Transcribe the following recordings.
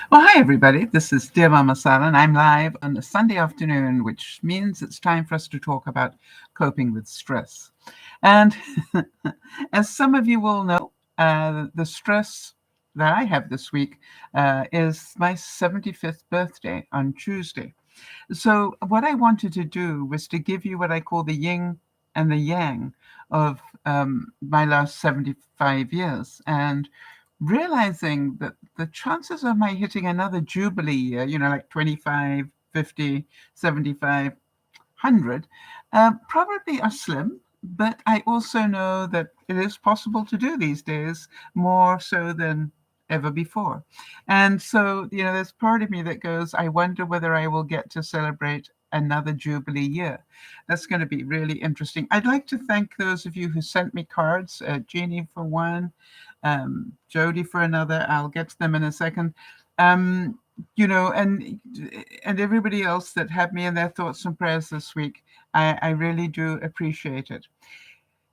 Well, hi, everybody. This is DearMamaSal, and I'm live on a Sunday afternoon, which means it's time for us to talk about coping with stress. And as some of you will know, the stress that I have this week is my 75th birthday on Tuesday. So, what I wanted to do was to give you what I call the yin and the yang of my last 75 years. And realizing that the chances of my hitting another Jubilee year, like 25, 50, 75, 100, probably are slim. But I also know that it is possible to do these days more so than ever before. And so, there's part of me that goes, I wonder whether I will get to celebrate another Jubilee year. That's going to be really interesting. I'd like to thank those of you who sent me cards, Jeannie for one, Jody for another. I'll get to them in a second. Um, and everybody else that had me in their thoughts and prayers this week. I really do appreciate it.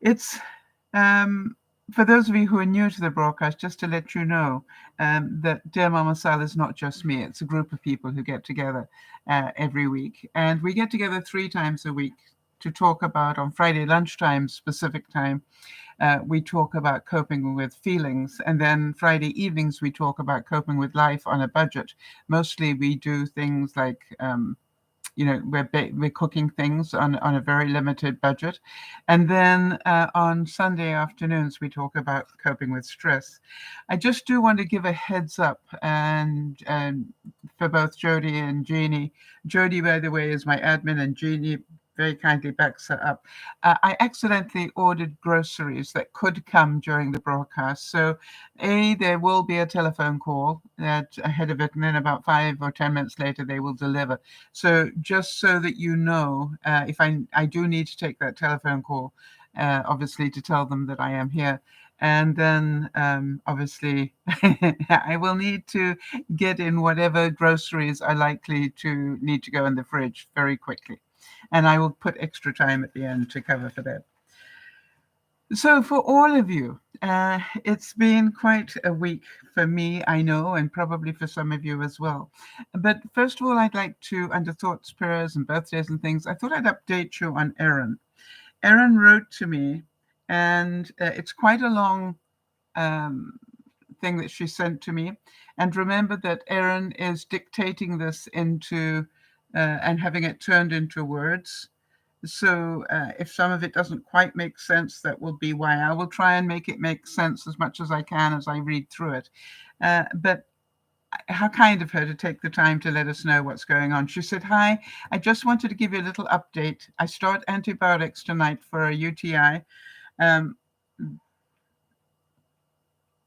It's for those of you who are new to the broadcast, just to let you know that Dear Mama Sal is not just me. It's a group of people who get together every week. And we get together 3 times a week to talk about, on Friday lunchtime, specific time, we talk about coping with feelings. And then Friday evenings, we talk about coping with life on a budget. Mostly we do things like, we're cooking things on a very limited budget. And then on Sunday afternoons, we talk about coping with stress. I just do want to give a heads up and for both Jody and Jeannie. Jody, by the way, is my admin, and Jeannie very kindly backs her up. I accidentally ordered groceries that could come during the broadcast. So, there will be a telephone call ahead of it, and then about 5 or 10 minutes later, they will deliver. So, just so that you know, if I do need to take that telephone call, obviously to tell them that I am here. And then, obviously, I will need to get in whatever groceries are likely to need to go in the fridge very quickly. And I will put extra time at the end to cover for that. So, for all of you, it's been quite a week for me, I know, and probably for some of you as well. But first of all, I'd like to, under thoughts, prayers, and birthdays and things, I thought I'd update you on Erin. Erin wrote to me, and it's quite a long um, thing that she sent to me. And remember that Erin is dictating this into and having it turned into words. So if some of it doesn't quite make sense, that will be why. I will try and make it make sense as much as I can as I read through it. But how kind of her to take the time to let us know what's going on. She said, "Hi, I just wanted to give you a little update. I start antibiotics tonight for a UTI." Um,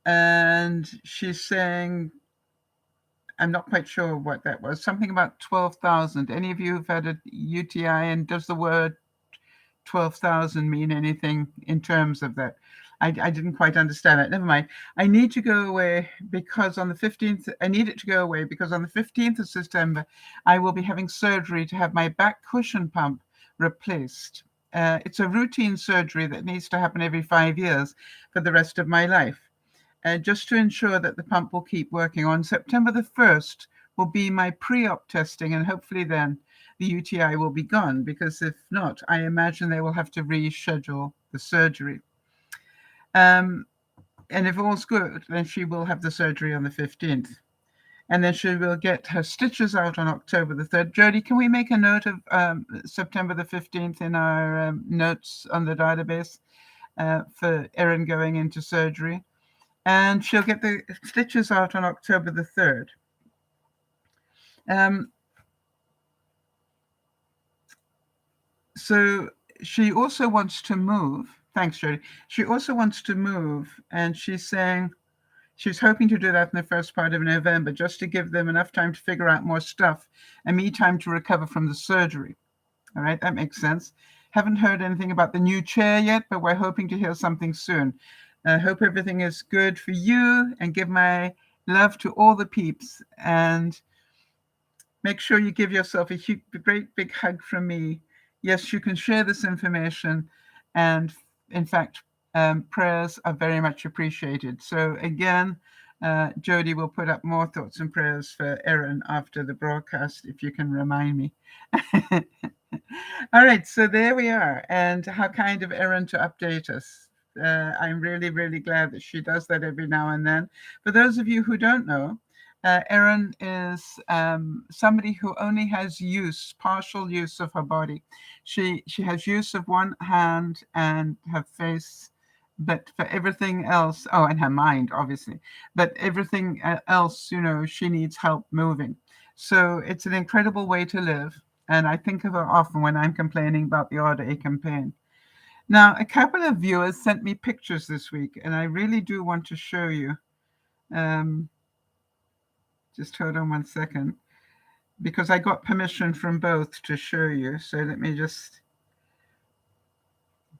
and she's saying, I'm not quite sure what that was, something about 12,000. Any of you who've had a UTI, and does the word 12,000 mean anything in terms of that? I didn't quite understand it. Never mind. I need to go away because on the 15th, I need it to go away because on the 15th of September, I will be having surgery to have my back cushion pump replaced. It's a routine surgery that needs to happen every 5 years for the rest of my life. Just to ensure that the pump will keep working. On September the 1st will be my pre-op testing, and hopefully then the UTI will be gone, because if not, I imagine they will have to reschedule the surgery. Um, and if all's good, then she will have the surgery on the 15th. And then she will get her stitches out on October the 3rd. Jody, can we make a note of September the 15th in our notes on the database for Erin going into surgery? And she'll get the stitches out on October the 3rd. Um, so she also wants to move. Thanks, Jody. She also wants to move, and she's saying she's hoping to do that in the first part of November, just to give them enough time to figure out more stuff and me time to recover from the surgery. All right, that makes sense. Haven't heard anything about the new chair yet, but we're hoping to hear something soon. I hope everything is good for you, and give my love to all the peeps. And make sure you give yourself a great big hug from me. Yes, you can share this information. And in fact, prayers are very much appreciated. So again, Jody will put up more thoughts and prayers for Erin after the broadcast, if you can remind me. All right, so there we are. And how kind of Erin to update us. I'm really, really glad that she does that every now and then. For those of you who don't know, Erin is somebody who only has partial use of her body. She has use of one hand and her face, but for everything else, oh, and her mind, obviously, but everything else, she needs help moving. So it's an incredible way to live. And I think of her often when I'm complaining about the odd ache and pain. Now, a couple of viewers sent me pictures this week, and I really do want to show you. Just hold on one second, because I got permission from both to show you. So let me just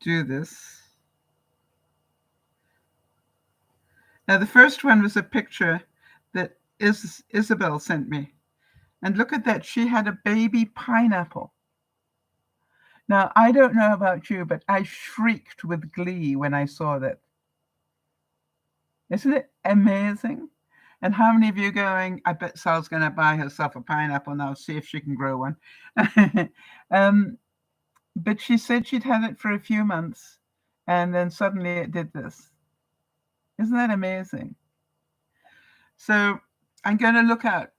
do this. Now, the first one was a picture that Isabel sent me. And look at that. She had a baby pineapple. Now, I don't know about you, but I shrieked with glee when I saw that. Isn't it amazing? And how many of you going, I bet Sal's going to buy herself a pineapple now, see if she can grow one. But she said she'd had it for a few months, and then suddenly it did this. Isn't that amazing? So I'm going to look out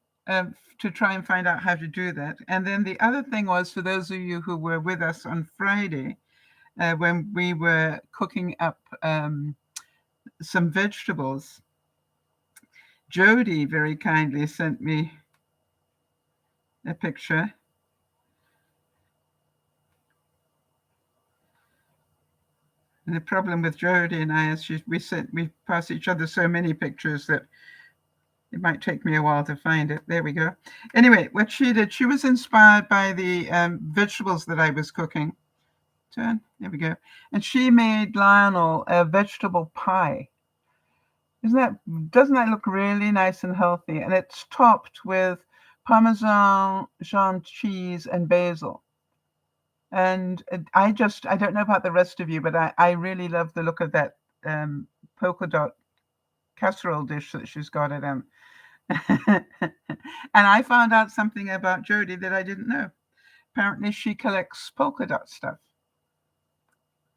to try and find out how to do that. And then the other thing was, for those of you who were with us on Friday, when we were cooking up some vegetables, Jody very kindly sent me a picture. And the problem with Jody and I is we pass each other so many pictures that it might take me a while to find it. There we go. Anyway, what she did, she was inspired by the vegetables that I was cooking. There we go. And she made Lionel a vegetable pie. Doesn't that look really nice and healthy? And it's topped with Parmesan cheese and basil. And I don't know about the rest of you, but I really love the look of that polka dot casserole dish that she's got it in. And I found out something about Jody that I didn't know. Apparently she collects polka dot stuff.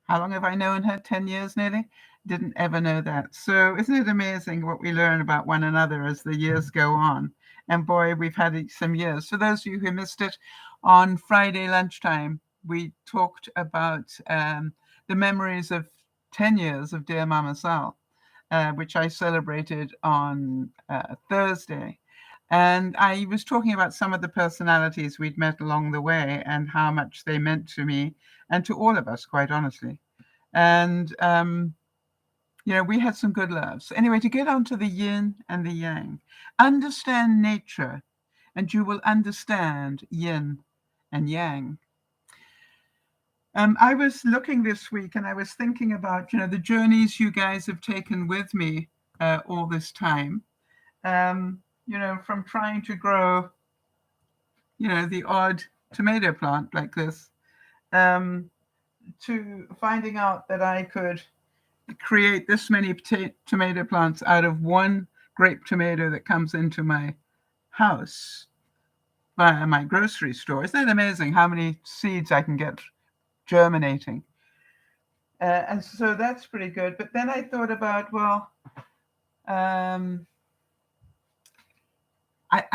How long have I known her? 10 years nearly? Didn't ever know that. So isn't it amazing what we learn about one another as the years go on? And boy, we've had some years. For those of you who missed it, on Friday lunchtime, we talked about the memories of 10 years of Dear Mama Sal, which I celebrated on Thursday. And I was talking about some of the personalities we'd met along the way and how much they meant to me and to all of us, quite honestly. And, we had some good laughs. Anyway, to get on to the yin and the yang, understand nature and you will understand yin and yang. I was looking this week and I was thinking about, the journeys you guys have taken with me all this time. From trying to grow, the odd tomato plant like this, to finding out that I could create this many tomato plants out of one grape tomato that comes into my house via my grocery store. Isn't that amazing how many seeds I can get germinating? And so that's pretty good. But then I thought about, I've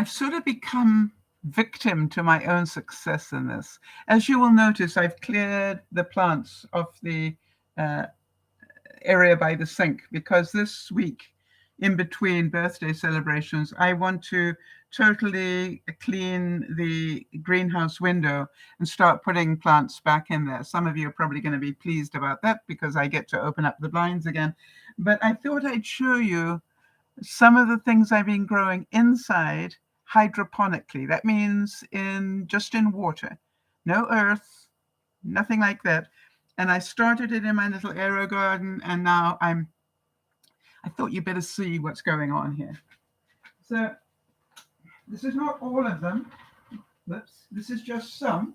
sort of become victim to my own success in this. As you will notice, I've cleared the plants off the area by the sink because this week, in between birthday celebrations, I want to totally clean the greenhouse window and start putting plants back in there. Some of you are probably going to be pleased about that because I get to open up the blinds again. But I thought I'd show you some of the things I've been growing inside hydroponically. That means just in water, no earth, nothing like that. And I started it in my little aero garden, and now I thought you better see what's going on here. So this is not all of them. Whoops, this is just some.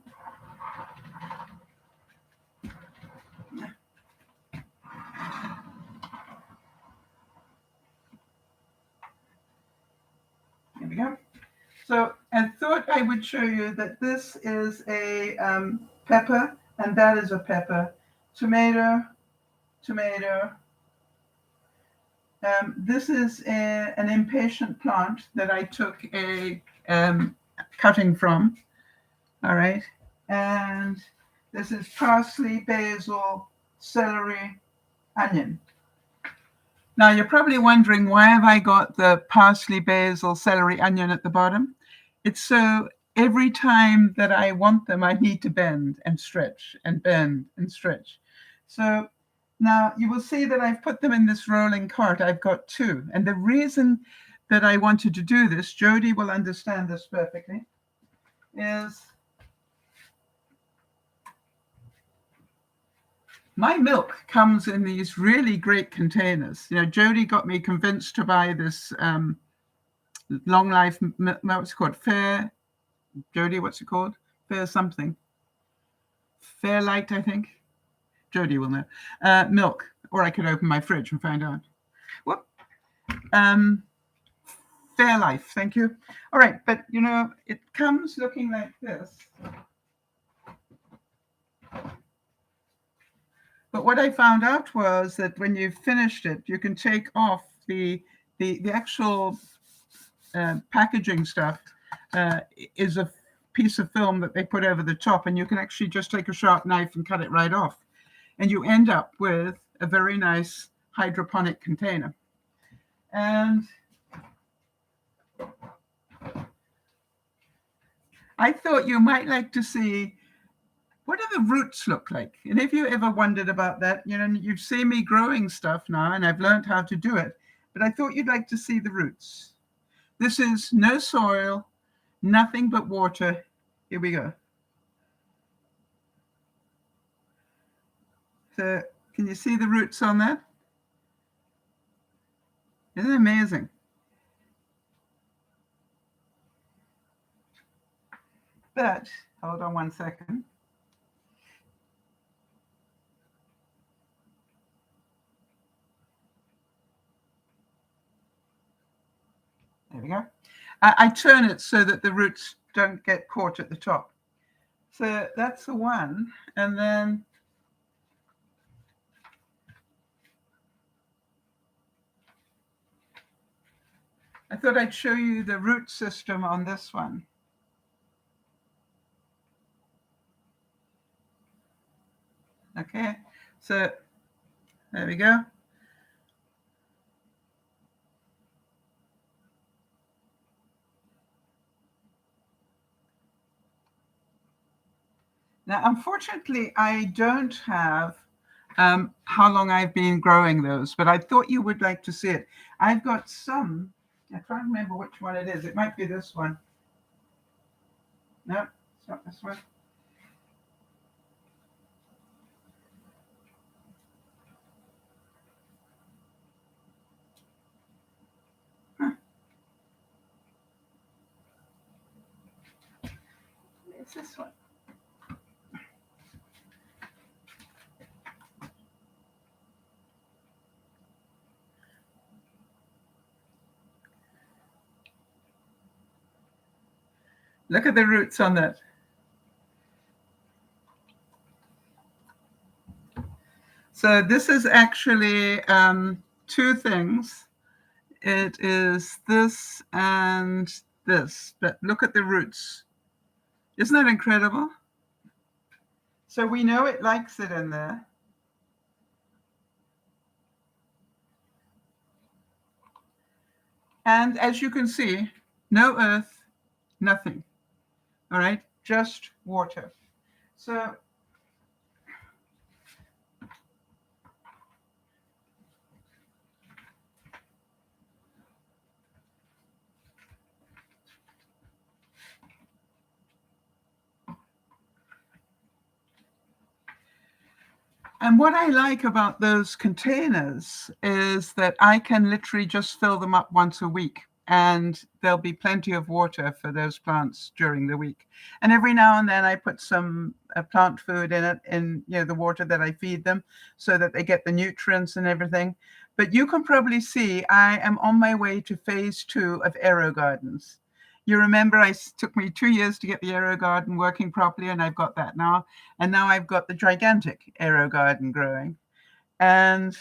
So I thought I would show you that this is a pepper, and that is a pepper. Tomato, tomato. This is an impatient plant that I took a cutting from. All right. And this is parsley, basil, celery, onion. Now you're probably wondering, why have I got the parsley, basil, celery, onion at the bottom? It's so every time that I want them, I need to bend and stretch and bend and stretch. So now you will see that I've put them in this rolling cart. I've got two. And the reason that I wanted to do this, Jody will understand this perfectly, is my milk comes in these really great containers. You know, Jody got me convinced to buy this long life milk. What's it called? Fair, Jody, what's it called? Fair something. Fairlight, I think. Jody will know. Milk, or I could open my fridge and find out. What? Fair Life, thank you. All right, but you know, it comes looking like this. But what I found out was that when you've finished it, you can take off the actual packaging stuff is a piece of film that they put over the top, and you can actually just take a sharp knife and cut it right off. And you end up with a very nice hydroponic container. And I thought you might like to see, what do the roots look like? And if you ever wondered about that, you know, you've seen me growing stuff now, and I've learned how to do it, but I thought you'd like to see the roots. This is no soil, nothing but water. Here we go. So can you see the roots on that? Isn't it amazing? But hold on one second. There we go. I turn it so that the roots don't get caught at the top. So that's the one. And then I thought I'd show you the root system on this one. Okay, so there we go. Now, unfortunately, I don't have how long I've been growing those, but I thought you would like to see it. I've got some, I can't remember which one it is. It might be this one. No, it's not this one. Huh. It's this one. Look at the roots on that. So this is actually two things. It is this and this, but look at the roots. Isn't that incredible? So we know it likes it in there. And as you can see, no earth, nothing. All right, just water. So and what I like about those containers is that I can literally just fill them up once a week, and there'll be plenty of water for those plants during the week. And every now and then I put some plant food in it, in the water that I feed them, so that they get the nutrients and everything. But you can probably see I am on my way to phase 2 of AeroGardens. You remember took me 2 years to get the aero garden working properly, and I've got that now. And now I've got the gigantic aero garden growing. And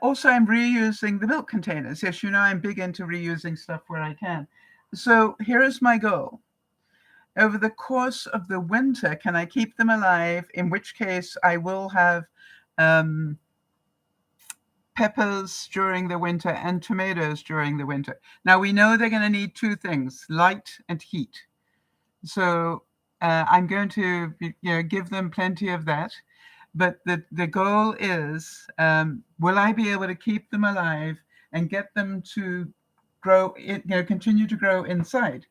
also, I'm reusing the milk containers. Yes, I'm big into reusing stuff where I can. So here is my goal. Over the course of the winter, can I keep them alive? In which case, I will have peppers during the winter and tomatoes during the winter. Now, we know they're going to need two things, light and heat. So I'm going to give them plenty of that. But the goal is, will I be able to keep them alive and get them to grow, continue to grow inside?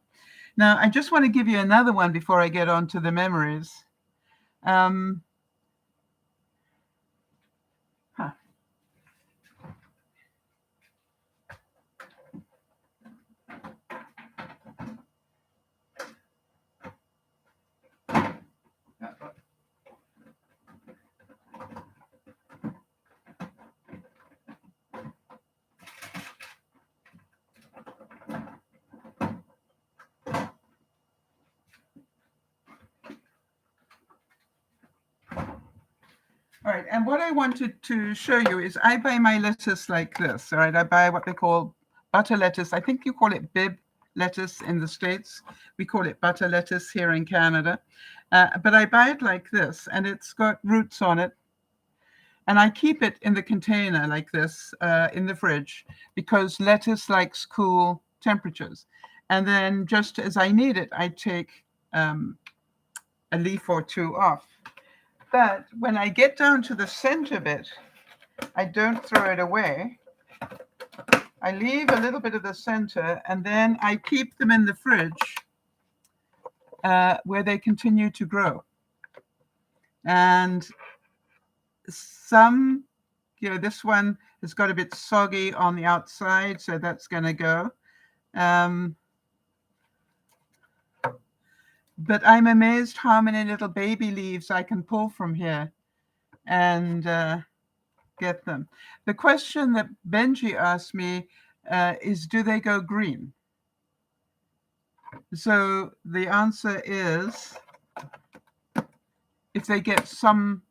Now, I just want to give you another one before I get on to the memories. All right, and what I wanted to show you is I buy my lettuce like this, all right? I buy what they call butter lettuce. I think you call it bib lettuce in the States. We call it butter lettuce here in Canada. But I buy it like this, and it's got roots on it. And I keep it in the container like this in the fridge because lettuce likes cool temperatures. And then just as I need it, I take a leaf or two off. But when I get down to the center bit, I don't throw it away. I leave a little bit of the center, and then I keep them in the fridge where they continue to grow. And some, this one has got a bit soggy on the outside, so that's going to go. But I'm amazed how many little baby leaves I can pull from here and get them. The question that Benji asked me is, do they go green? So the answer is, if they get some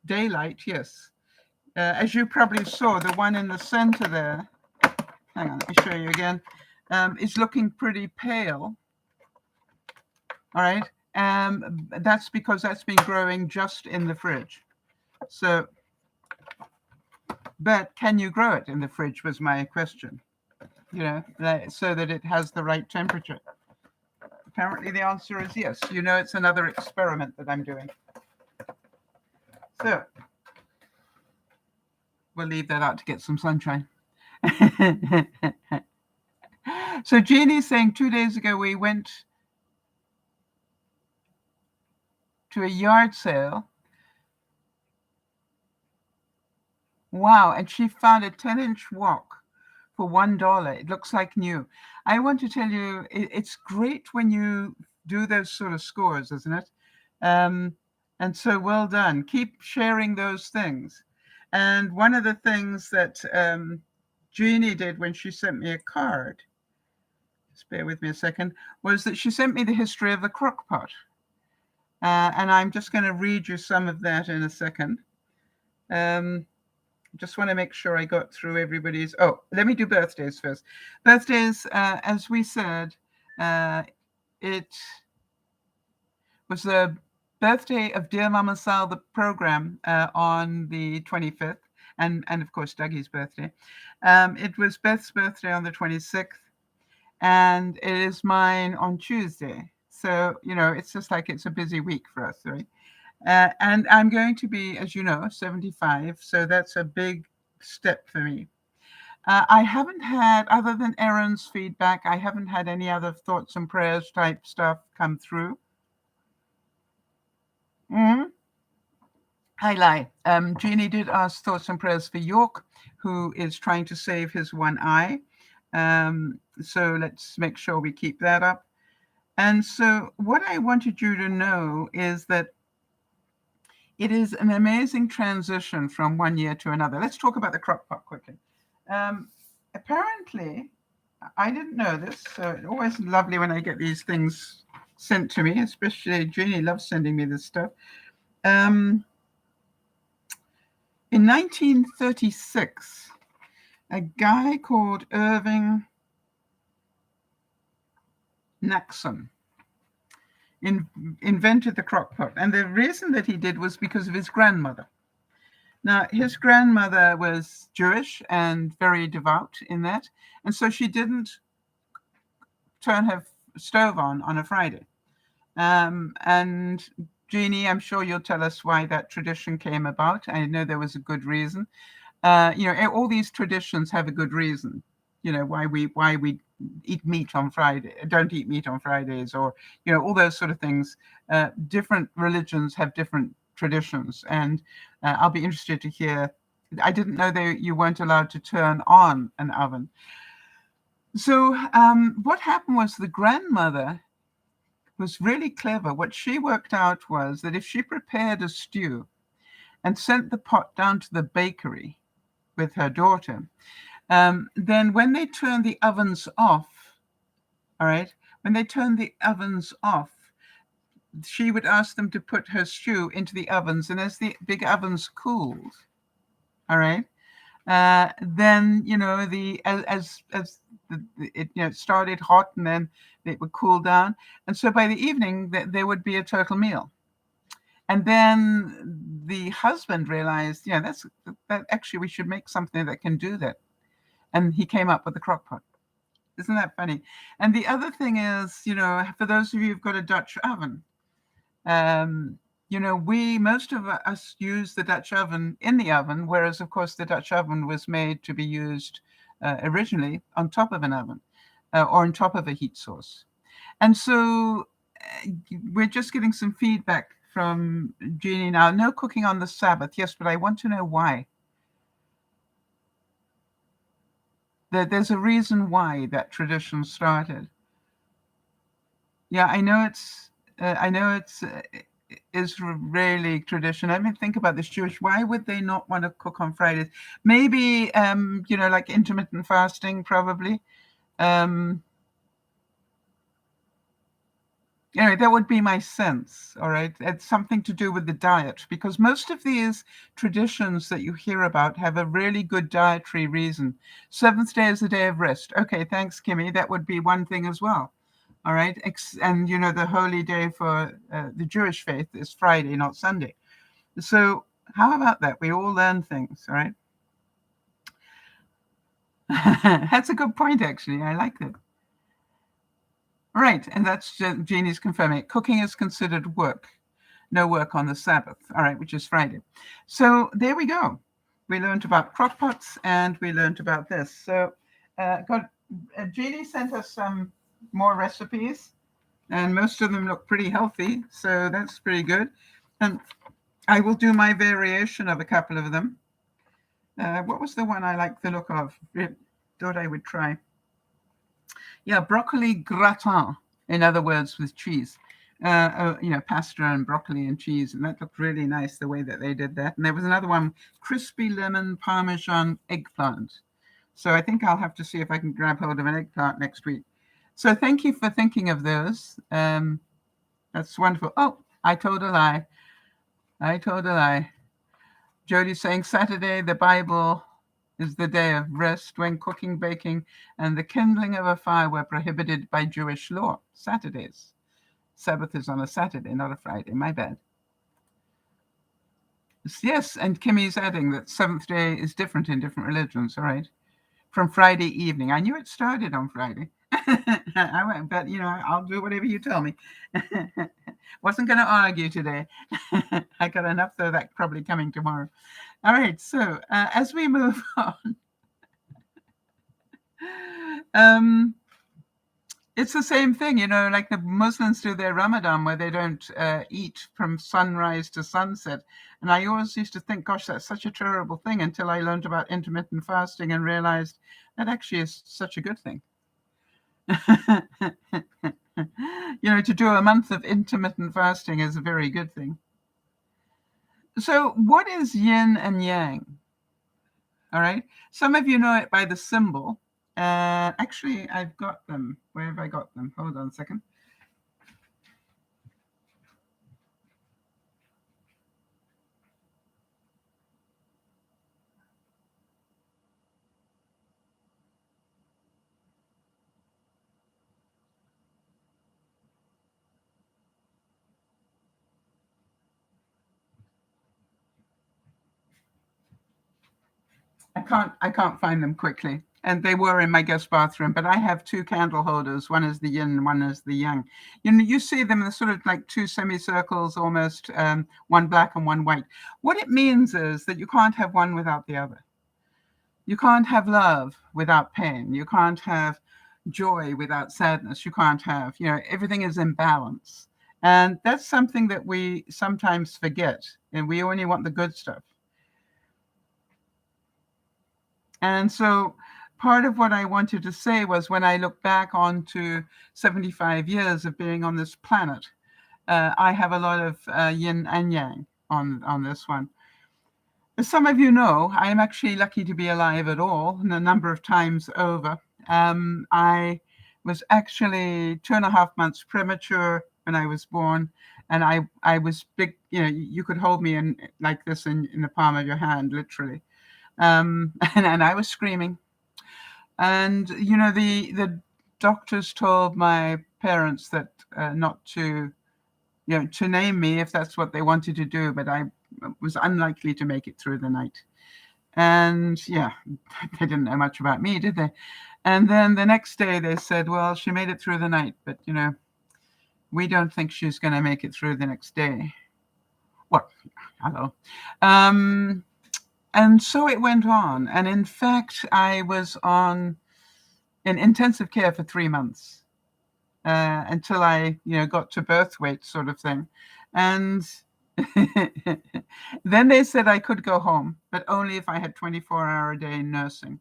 daylight, yes. As you probably saw, the one in the center there, hang on, let me show you again, is looking pretty pale. All right, that's because that's been growing just in the fridge. So, but can you grow it in the fridge was my question, so that it has the right temperature. Apparently the answer is yes. It's another experiment that I'm doing. So, we'll leave that out to get some sunshine. So Jeannie's saying 2 days ago we went to a yard sale. Wow, and she found a 10-inch wok for $1. It looks like new. I want to tell you, it's great when you do those sort of scores, isn't it? And so well done. Keep sharing those things. And one of the things that Jeannie did when she sent me a card, just bear with me a second, was that she sent me the history of the crock pot. And I'm just going to read you some of that in a second. Just want to make sure I got through everybody's. Oh, let me do birthdays first. Birthdays, as we said, it was the birthday of DearMamaSal, the program, on the 25th, and of course Dougie's birthday. It was Beth's birthday on the 26th, and it is mine on Tuesday. So, it's just like it's a busy week for us, right? And I'm going to be, as you know, 75. So that's a big step for me. I haven't had, other than Erin's feedback, I haven't had any other thoughts and prayers type stuff come through. Hi, Lai. Jeannie did ask thoughts and prayers for York, who is trying to save his one eye. So let's make sure we keep that up. And so what I wanted you to know is that it is an amazing transition from one year to another. Let's talk about the crock pot quickly. Apparently, I didn't know this, so it's always lovely when I get these things sent to me, especially Jeannie loves sending me this stuff. In 1936, a guy called Irving Naxon invented the crock pot. And the reason that he did was because of his grandmother. Now, his grandmother was Jewish and very devout in that. And so she didn't turn her stove on a Friday. And Jeannie, I'm sure you'll tell us why that tradition came about. I know there was a good reason. All these traditions have a good reason. Why we eat meat on Friday, don't eat meat on Fridays, or all those sort of things. Different religions have different traditions, and I'll be interested to hear. I didn't know you weren't allowed to turn on an oven. So what happened was the grandmother was really clever. What she worked out was that if she prepared a stew and sent the pot down to the bakery with her daughter, then when they turned the ovens off, all right, when they turned the ovens off, she would ask them to put her stew into the ovens, and as the big ovens cooled, all right, then it started hot, and then it would cool down, and so by the evening there would be a total meal. And then the husband realized, that actually we should make something that can do that, and he came up with the crock pot. Isn't that funny? And the other thing is, for those of you who've got a Dutch oven, most of us use the Dutch oven in the oven, whereas, of course, the Dutch oven was made to be used originally on top of an oven or on top of a heat source. And so we're just getting some feedback from Jeannie now. No cooking on the Sabbath. Yes, but I want to know why. There's a reason why that tradition started. Yeah, I know it's Israeli tradition. I mean, think about this Jewish. Why would they not want to cook on Fridays? Maybe, like intermittent fasting, probably. That would be my sense. All right. It's something to do with the diet, because most of these traditions that you hear about have a really good dietary reason. Seventh day is a day of rest. Okay. Thanks, Kimmy. That would be one thing as well. All right. And, the holy day for the Jewish faith is Friday, not Sunday. So how about that? We all learn things. All right. That's a good point, actually. I like that. Right. And that's Jeannie's confirming. Cooking is considered work. No work on the Sabbath. All right. Which is Friday. So there we go. We learned about crockpots and we learned about this. So Jeannie sent us some more recipes, and most of them look pretty healthy, so that's pretty good. And I will do my variation of a couple of them. What was the one I liked the look of? Thought I would try. Yeah, broccoli gratin, in other words, with cheese. Pasta and broccoli and cheese, and that looked really nice the way that they did that. And there was another one, crispy lemon parmesan eggplant. So I think I'll have to see if I can grab hold of an eggplant next week. So thank you for thinking of those. That's wonderful. Oh, I told a lie. Jody's saying Saturday, the Bible is the day of rest when cooking, baking, and the kindling of a fire were prohibited by Jewish law. Saturdays. Sabbath is on a Saturday, not a Friday. My bad. Yes, and Kimmy's adding that seventh day is different in different religions. All right. From Friday evening. I knew it started on Friday. I went, but I'll do whatever you tell me. Wasn't going to argue today. I got enough though that probably coming tomorrow. All right. So as we move on, it's the same thing, like the Muslims do their Ramadan, where they don't eat from sunrise to sunset. And I always used to think, gosh, that's such a terrible thing, until I learned about intermittent fasting and realized that actually is such a good thing. To do a month of intermittent fasting is a very good thing. So what is yin and yang? All right. Some of you know it by the symbol, Actually, I've got them. Where have I got them? Hold on a second. I can't find them quickly. And they were in my guest bathroom, but I have two candle holders. One is the yin, one is the yang. You see them in sort of like two semicircles almost, one black and one white. What it means is that you can't have one without the other. You can't have love without pain. You can't have joy without sadness. You can't have, everything is in balance. And that's something that we sometimes forget, and we only want the good stuff. And so part of what I wanted to say was when I look back onto 75 years of being on this planet, I have a lot of yin and yang on this one. As some of you know, I am actually lucky to be alive at all, and a number of times over. I was actually 2.5 months premature when I was born, and I was big. You could hold me in like this in the palm of your hand, literally. And I was screaming. And the doctors told my parents that not to to name me if that's what they wanted to do, but I was unlikely to make it through the night. And yeah, they didn't know much about me, did they? And then the next day they said, well, she made it through the night, but we don't think she's going to make it through the next day. Well, hello. And so it went on. And in fact, I was in intensive care for 3 months until I, got to birth weight sort of thing. And then they said I could go home, but only if I had 24-hour-a-day nursing.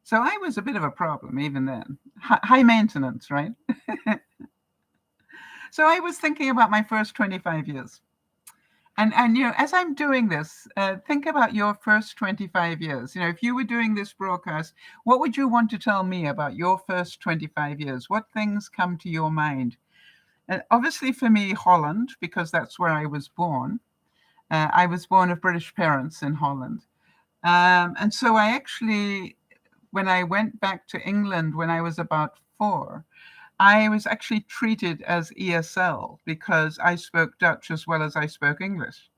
So I was a bit of a problem even then. High maintenance, right? So I was thinking about my first 25 years. And as I'm doing this, think about your first 25 years. If you were doing this broadcast, what would you want to tell me about your first 25 years? What things come to your mind? And obviously for me, Holland, because that's where I was born. I was born of British parents in Holland. And so I actually, when I went back to England when I was about 4, I was actually treated as ESL because I spoke Dutch as well as I spoke English.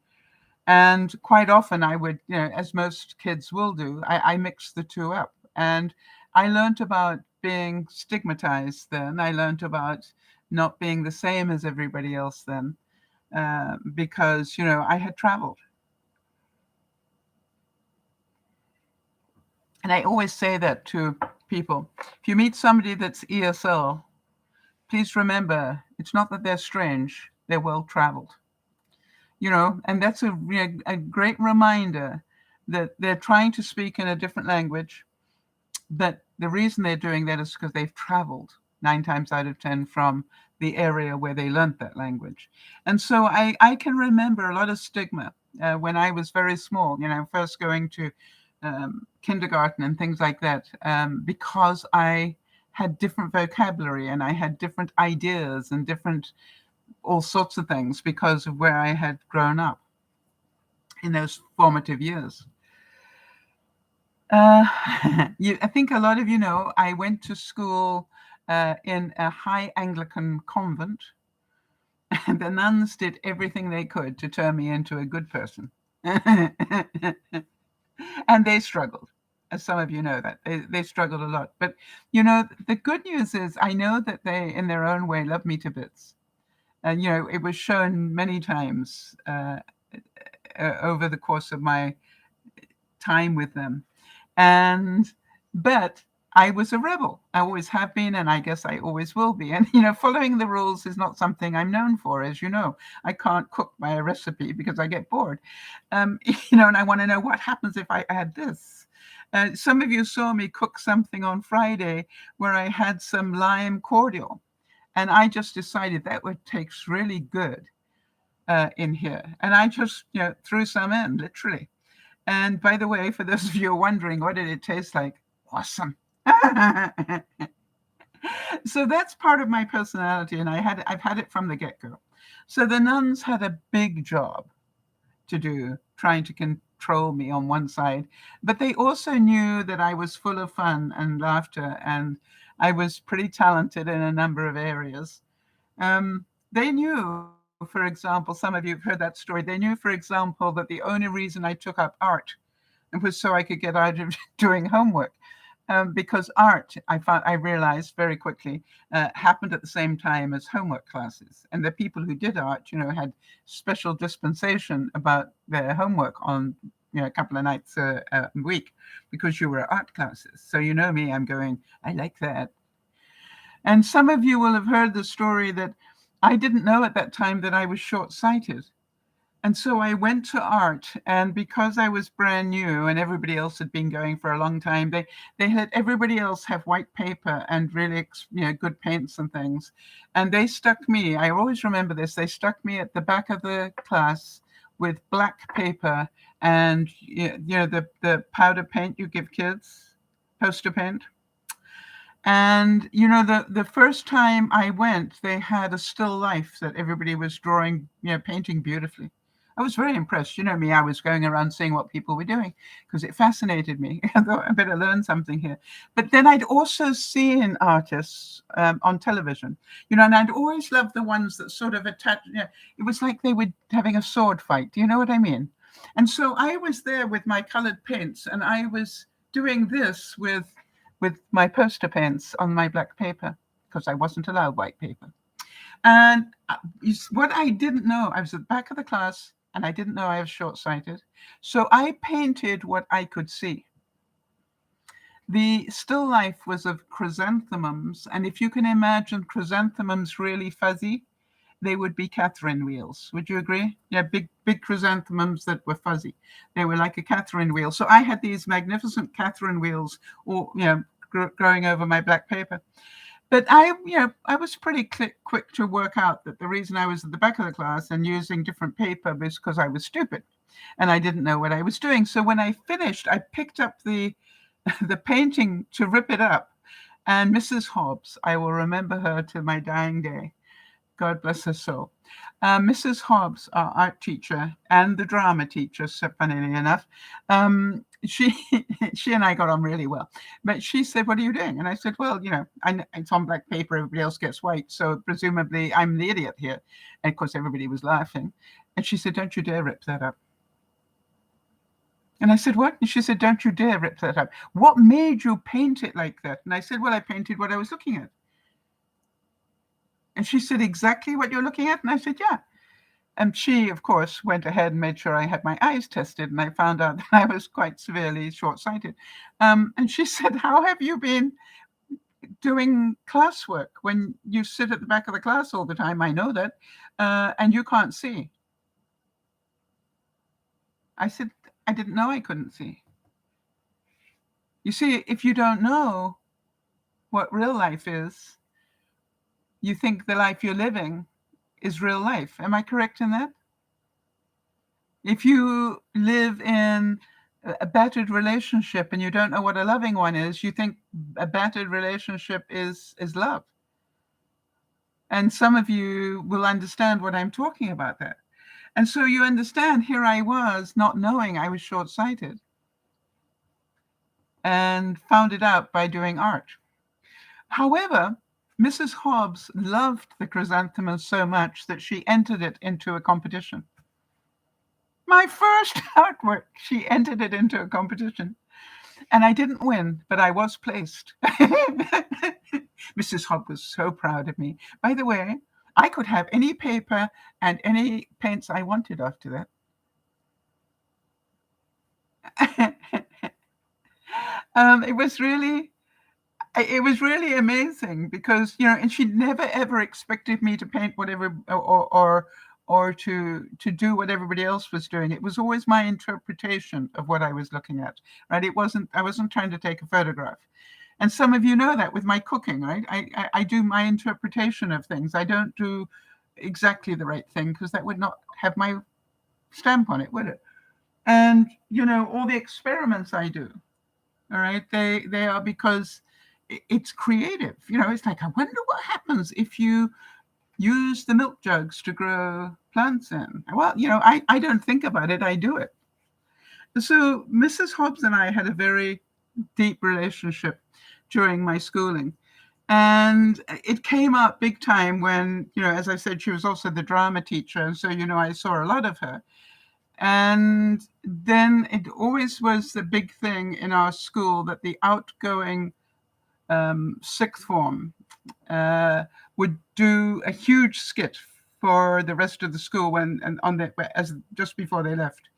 And quite often I would, as most kids will do, I mixed the two up. And I learned about being stigmatized then. I learned about not being the same as everybody else then because, I had traveled. And I always say that to people. If you meet somebody that's ESL, please remember, it's not that they're strange, they're well-traveled. And that's a great reminder that they're trying to speak in a different language, but the reason they're doing that is because they've traveled 9 times out of 10 from the area where they learned that language. And so I can remember a lot of stigma when I was very small, first going to kindergarten and things like that, because I had different vocabulary and I had different ideas and different all sorts of things because of where I had grown up in those formative years. I think a lot of you know I went to school in a high Anglican convent, and the nuns did everything they could to turn me into a good person. And they struggled, as some of you know that. They struggled a lot. But, the good news is I know that they, in their own way, love me to bits. And, it was shown many times over the course of my time with them. But I was a rebel. I always have been, and I guess I always will be. And, following the rules is not something I'm known for, as you know. I can't cook by a recipe because I get bored. And I want to know what happens if I add this. Some of you saw me cook something on Friday where I had some lime cordial. And I just decided that would taste really good in here. And I just, threw some in, literally. And by the way, for those of you who are wondering, what did it taste like? Awesome. So that's part of my personality, and I've had it from the get-go. So the nuns had a big job to do, trying to control me on one side, but they also knew that I was full of fun and laughter, and I was pretty talented in a number of areas. They knew, for example, some of you have heard that story. They knew, for example, that the only reason I took up art was so I could get out of doing homework. Because art, I realized very quickly, happened at the same time as homework classes, and the people who did art, had special dispensation about their homework on, a couple of nights a week, because you were at art classes. So me, I'm going, I like that. And some of you will have heard the story that I didn't know at that time that I was short-sighted. And so I went to art, and because I was brand new and everybody else had been going for a long time, they had everybody else have white paper and really good paints and things, and they stuck me. I always remember this. They stuck me at the back of the class with black paper and the powder paint you give kids, poster paint. And the first time I went, they had a still life that everybody was drawing, painting beautifully. I was very impressed. Me, I was going around seeing what people were doing because it fascinated me. I thought I better learn something here. But then I'd also seen artists on television, and I'd always loved the ones that sort of attached. It was like they were having a sword fight. Do you know what I mean? And so I was there with my colored paints, and I was doing this with my poster pens on my black paper because I wasn't allowed white paper. And what I didn't know, I was at the back of the class and I didn't know I was short-sighted. So I painted what I could see. The still life was of chrysanthemums. And if you can imagine chrysanthemums really fuzzy, they would be Catherine wheels. Would you agree? Yeah, big chrysanthemums that were fuzzy. They were like a Catherine wheel. So I had these magnificent Catherine wheels, or growing over my black paper. But I was pretty quick to work out that the reason I was at the back of the class and using different paper was because I was stupid, and I didn't know what I was doing. So when I finished, I picked up the the painting to rip it up, and Mrs. Hobbs, I will remember her to my dying day. God bless her soul. Mrs. Hobbs, our art teacher and the drama teacher, so funnily enough, she she and I got on really well. But she said, "What are you doing?" And I said, "Well, it's on black paper. Everybody else gets white, so presumably I'm the idiot here." And of course, everybody was laughing. And she said, "Don't you dare rip that up." And I said, "What?" And she said, "Don't you dare rip that up. What made you paint it like that?" And I said, "Well, I painted what I was looking at." And she said, "Exactly what you're looking at?" And I said, "Yeah." And she, of course, went ahead and made sure I had my eyes tested, and I found out that I was quite severely short-sighted. And she said, "How have you been doing classwork when you sit at the back of the class all the time? I know that, and you can't see." I said, "I didn't know I couldn't see." You see, if you don't know what real life is, you think the life you're living is real life. Am I correct in that? If you live in a battered relationship and you don't know what a loving one is, you think a battered relationship is love. And some of you will understand what I'm talking about there. And so you understand, here I was not knowing I was short-sighted and found it out by doing art. However, Mrs. Hobbs loved the chrysanthemum so much that she entered it into a competition. My first artwork, she entered it into a competition. And I didn't win, but I was placed. Mrs. Hobbs was so proud of me. By the way, I could have any paper and any paints I wanted after that. It was really amazing because and she never ever expected me to paint whatever or to do what everybody else was doing. It was always my interpretation of what I was looking at, right? I wasn't trying to take a photograph. And some of you know that with my cooking, right? I do my interpretation of things. I don't do exactly the right thing because that would not have my stamp on it, would it? And all the experiments I do, all right, they are because it's creative. It's like, I wonder what happens if you use the milk jugs to grow plants in. Well, I don't think about it, I do it. So Mrs. Hobbs and I had a very deep relationship during my schooling. And it came up big time when, as I said, she was also the drama teacher. And so, I saw a lot of her. And then it always was the big thing in our school that the outgoing sixth form would do a huge skit for the rest of the school just before they left.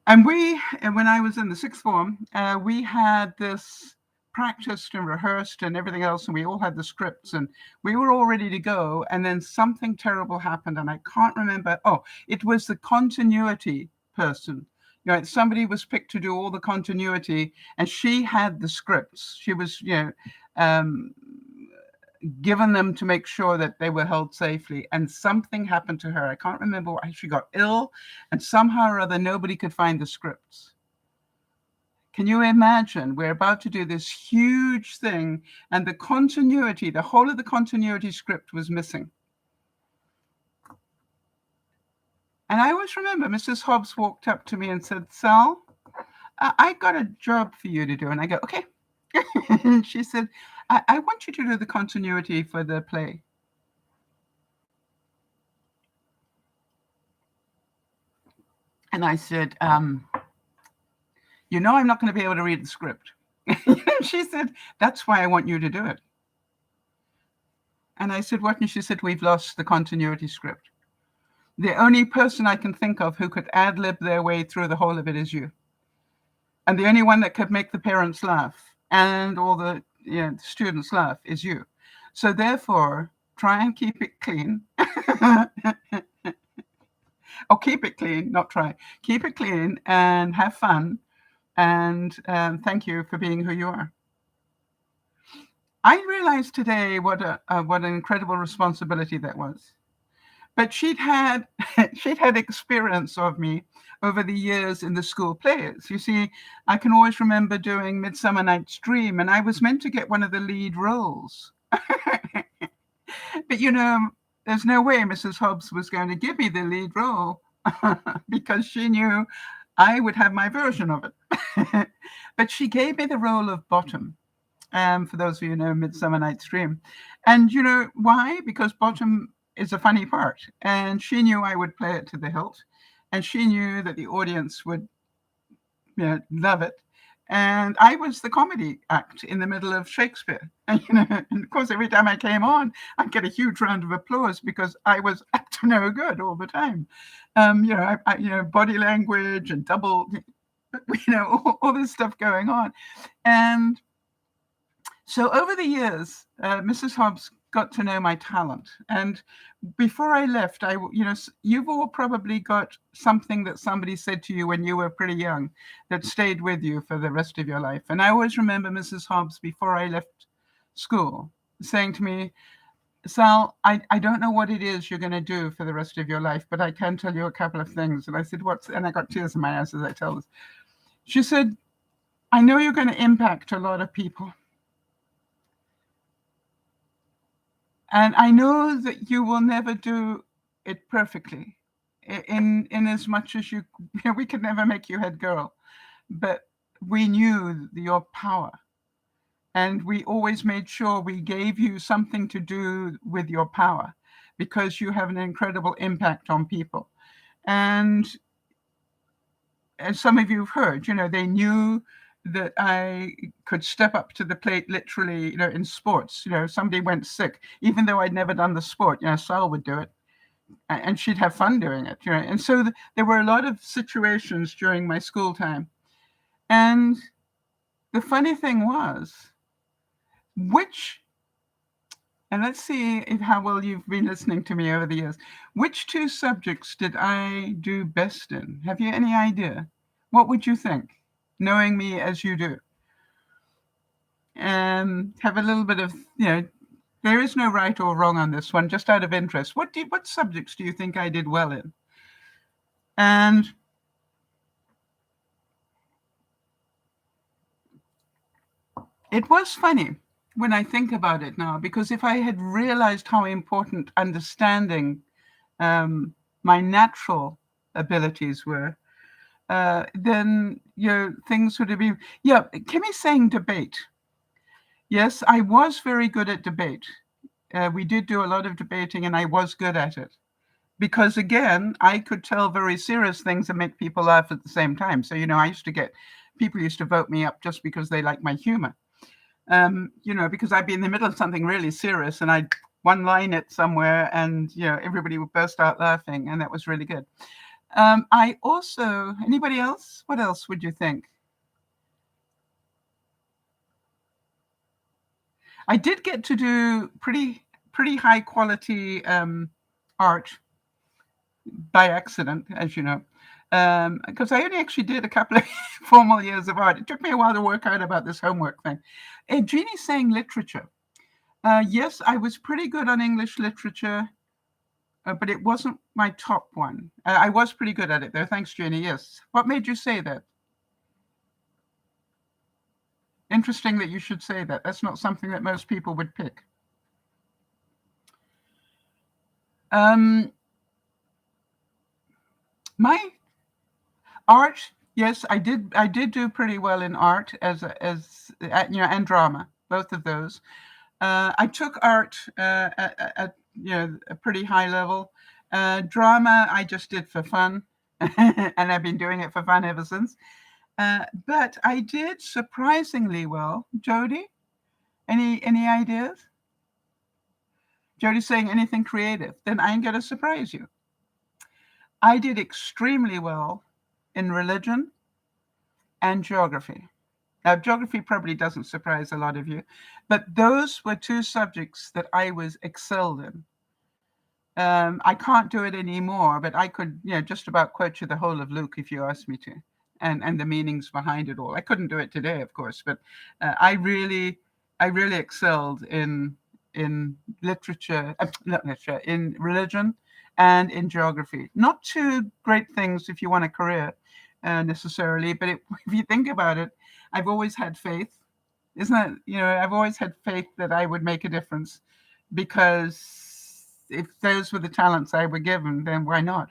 And when I was in the sixth form, we had this practiced and rehearsed and everything else, and we all had the scripts, and we were all ready to go. And then something terrible happened, and I can't remember. Oh, it was the continuity person. Somebody was picked to do all the continuity, and she had the scripts. She was, given them to make sure that they were held safely, and something happened to her. I can't remember why. She got ill, and somehow or other nobody could find the scripts. Can you imagine? We're about to do this huge thing, and the whole of the continuity script was missing. And I always remember Mrs. Hobbs walked up to me and said, "Sal, I got a job for you to do." And I go, "Okay." And she said, I want you to do the continuity for the play. And I said, I'm not going to be able to read the script. She said, "That's why I want you to do it." And I said, "What?" And she said, "We've lost the continuity script. The only person I can think of who could ad-lib their way through the whole of it is you. And the only one that could make the parents laugh and all the students laugh is you. So therefore, try and keep it clean." Or keep it clean, not try. Keep it clean and have fun. And thank you for being who you are. I realized today what an incredible responsibility that was. But she'd had experience of me over the years in the school plays. You see, I can always remember doing Midsummer Night's Dream, and I was meant to get one of the lead roles. But there's no way Mrs. Hobbs was going to give me the lead role because she knew I would have my version of it. But she gave me the role of Bottom. For those of you who know Midsummer Night's Dream. And you know why? Because Bottom is a funny part. And she knew I would play it to the hilt. And she knew that the audience would love it. And I was the comedy act in the middle of Shakespeare. And, and of course, every time I came on, I'd get a huge round of applause because I was up to no good all the time. Body language and double, all this stuff going on. And so over the years, Mrs. Hobbs got to know my talent. And before I left, you've all probably got something that somebody said to you when you were pretty young that stayed with you for the rest of your life. And I always remember Mrs. Hobbs, before I left school, saying to me, "Sal, I don't know what it is you're going to do for the rest of your life, but I can tell you a couple of things." And I said, "What's?" And I got tears in my eyes as I tell this. She said, "I know you're going to impact a lot of people. And I know that you will never do it perfectly, in as much as we could never make you head girl, but we knew your power. And we always made sure we gave you something to do with your power because you have an incredible impact on people." And as some of you have heard, they knew that I could step up to the plate literally, in sports. Somebody went sick, even though I'd never done the sport, Sal would do it and she'd have fun doing it, And so there were a lot of situations during my school time. And the funny thing was, and let's see how well you've been listening to me over the years, which two subjects did I do best in? Have you any idea? What would you think, knowing me as you do? And have a little bit of, there is no right or wrong on this one, just out of interest. What subjects do you think I did well in? And It was funny when I think about it now, because if I had realized how important understanding my natural abilities were, then things would have been. Yeah, Kimmy's saying debate. Yes, I was very good at debate. We did do a lot of debating, and I was good at it because, again, I could tell very serious things and make people laugh at the same time. So I used to get people used to vote me up just because they like my humor. Because I'd be in the middle of something really serious and I'd one line it somewhere, and everybody would burst out laughing, and that was really good. I also, anybody else? What else would you think? I did get to do pretty high quality art by accident, as you know, because I only actually did a couple of formal years of art. It took me a while to work out about this homework thing. And Jeannie's saying literature. Yes, I was pretty good on English literature, but it wasn't my top one. I was pretty good at it, though. Thanks, Jeannie. Yes. What made you say that? Interesting that you should say that. That's not something that most people would pick. My art, yes, I did. I did do pretty well in art and drama, both of those. I took art at a pretty high level. Drama, I just did for fun, and I've been doing it for fun ever since. But I did surprisingly well. Jody, any ideas? Jody's saying anything creative. Then I'm going to surprise you. I did extremely well in religion and geography. Now, geography probably doesn't surprise a lot of you, but those were two subjects that I was excelled in. I can't do it anymore, but I could, just about quote you the whole of Luke if you asked me to, and the meanings behind it all. I couldn't do it today, of course, but I really excelled in literature, not literature, in religion and in geography. Not two great things if you want a career necessarily, but if you think about it, I've always had faith. Isn't that, I've always had faith that I would make a difference, because if those were the talents I were given, then why not?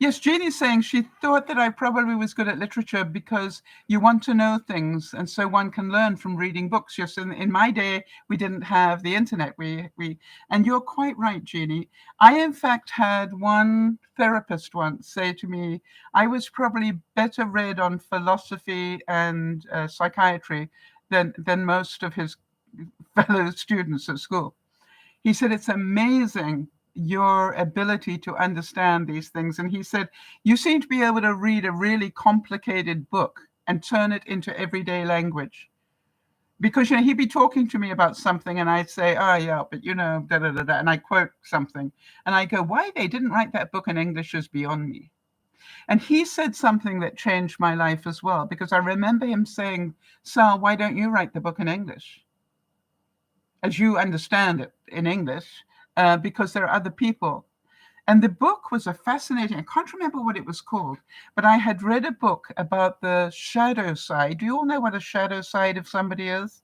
Yes, Jeannie's saying she thought that I probably was good at literature because you want to know things, and so one can learn from reading books. Yes, in my day, we didn't have the internet. And you're quite right, Jeannie. I, in fact, had one therapist once say to me, I was probably better read on philosophy and psychiatry than most of his fellow students at school. He said, it's amazing your ability to understand these things. And he said, you seem to be able to read a really complicated book and turn it into everyday language. Because he'd be talking to me about something and I'd say, oh yeah, but da da da da, and I quote something and I go, why they didn't write that book in English is beyond me. And he said something that changed my life as well, because I remember him saying, Sal, why don't you write the book in English as you understand it in English? Because there are other people. And the book was a fascinating, I can't remember what it was called, but I had read a book about the shadow side. Do you all know what a shadow side of somebody is?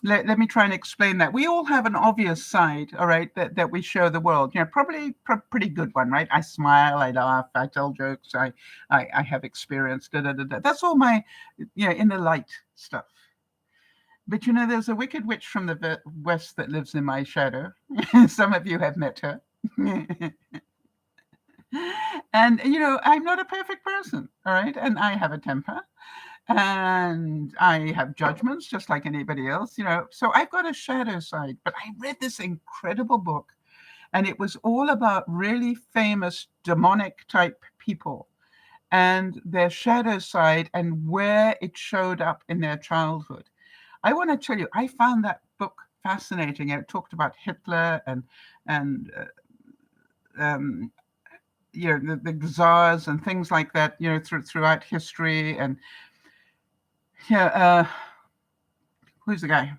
Let me try and explain that. We all have an obvious side, all right, that we show the world. Probably pretty good one, right? I smile, I laugh, I tell jokes, I have experience, da da da da. That's all my, in the light stuff. But there's a wicked witch from the west that lives in my shadow. Some of you have met her. And, I'm not a perfect person, all right? And I have a temper. And I have judgments just like anybody else, So I've got a shadow side. But I read this incredible book, and it was all about really famous demonic type people and their shadow side and where it showed up in their childhood. I want to tell you, I found that book fascinating. It talked about Hitler and the czars and things like that, throughout history. And who's the guy?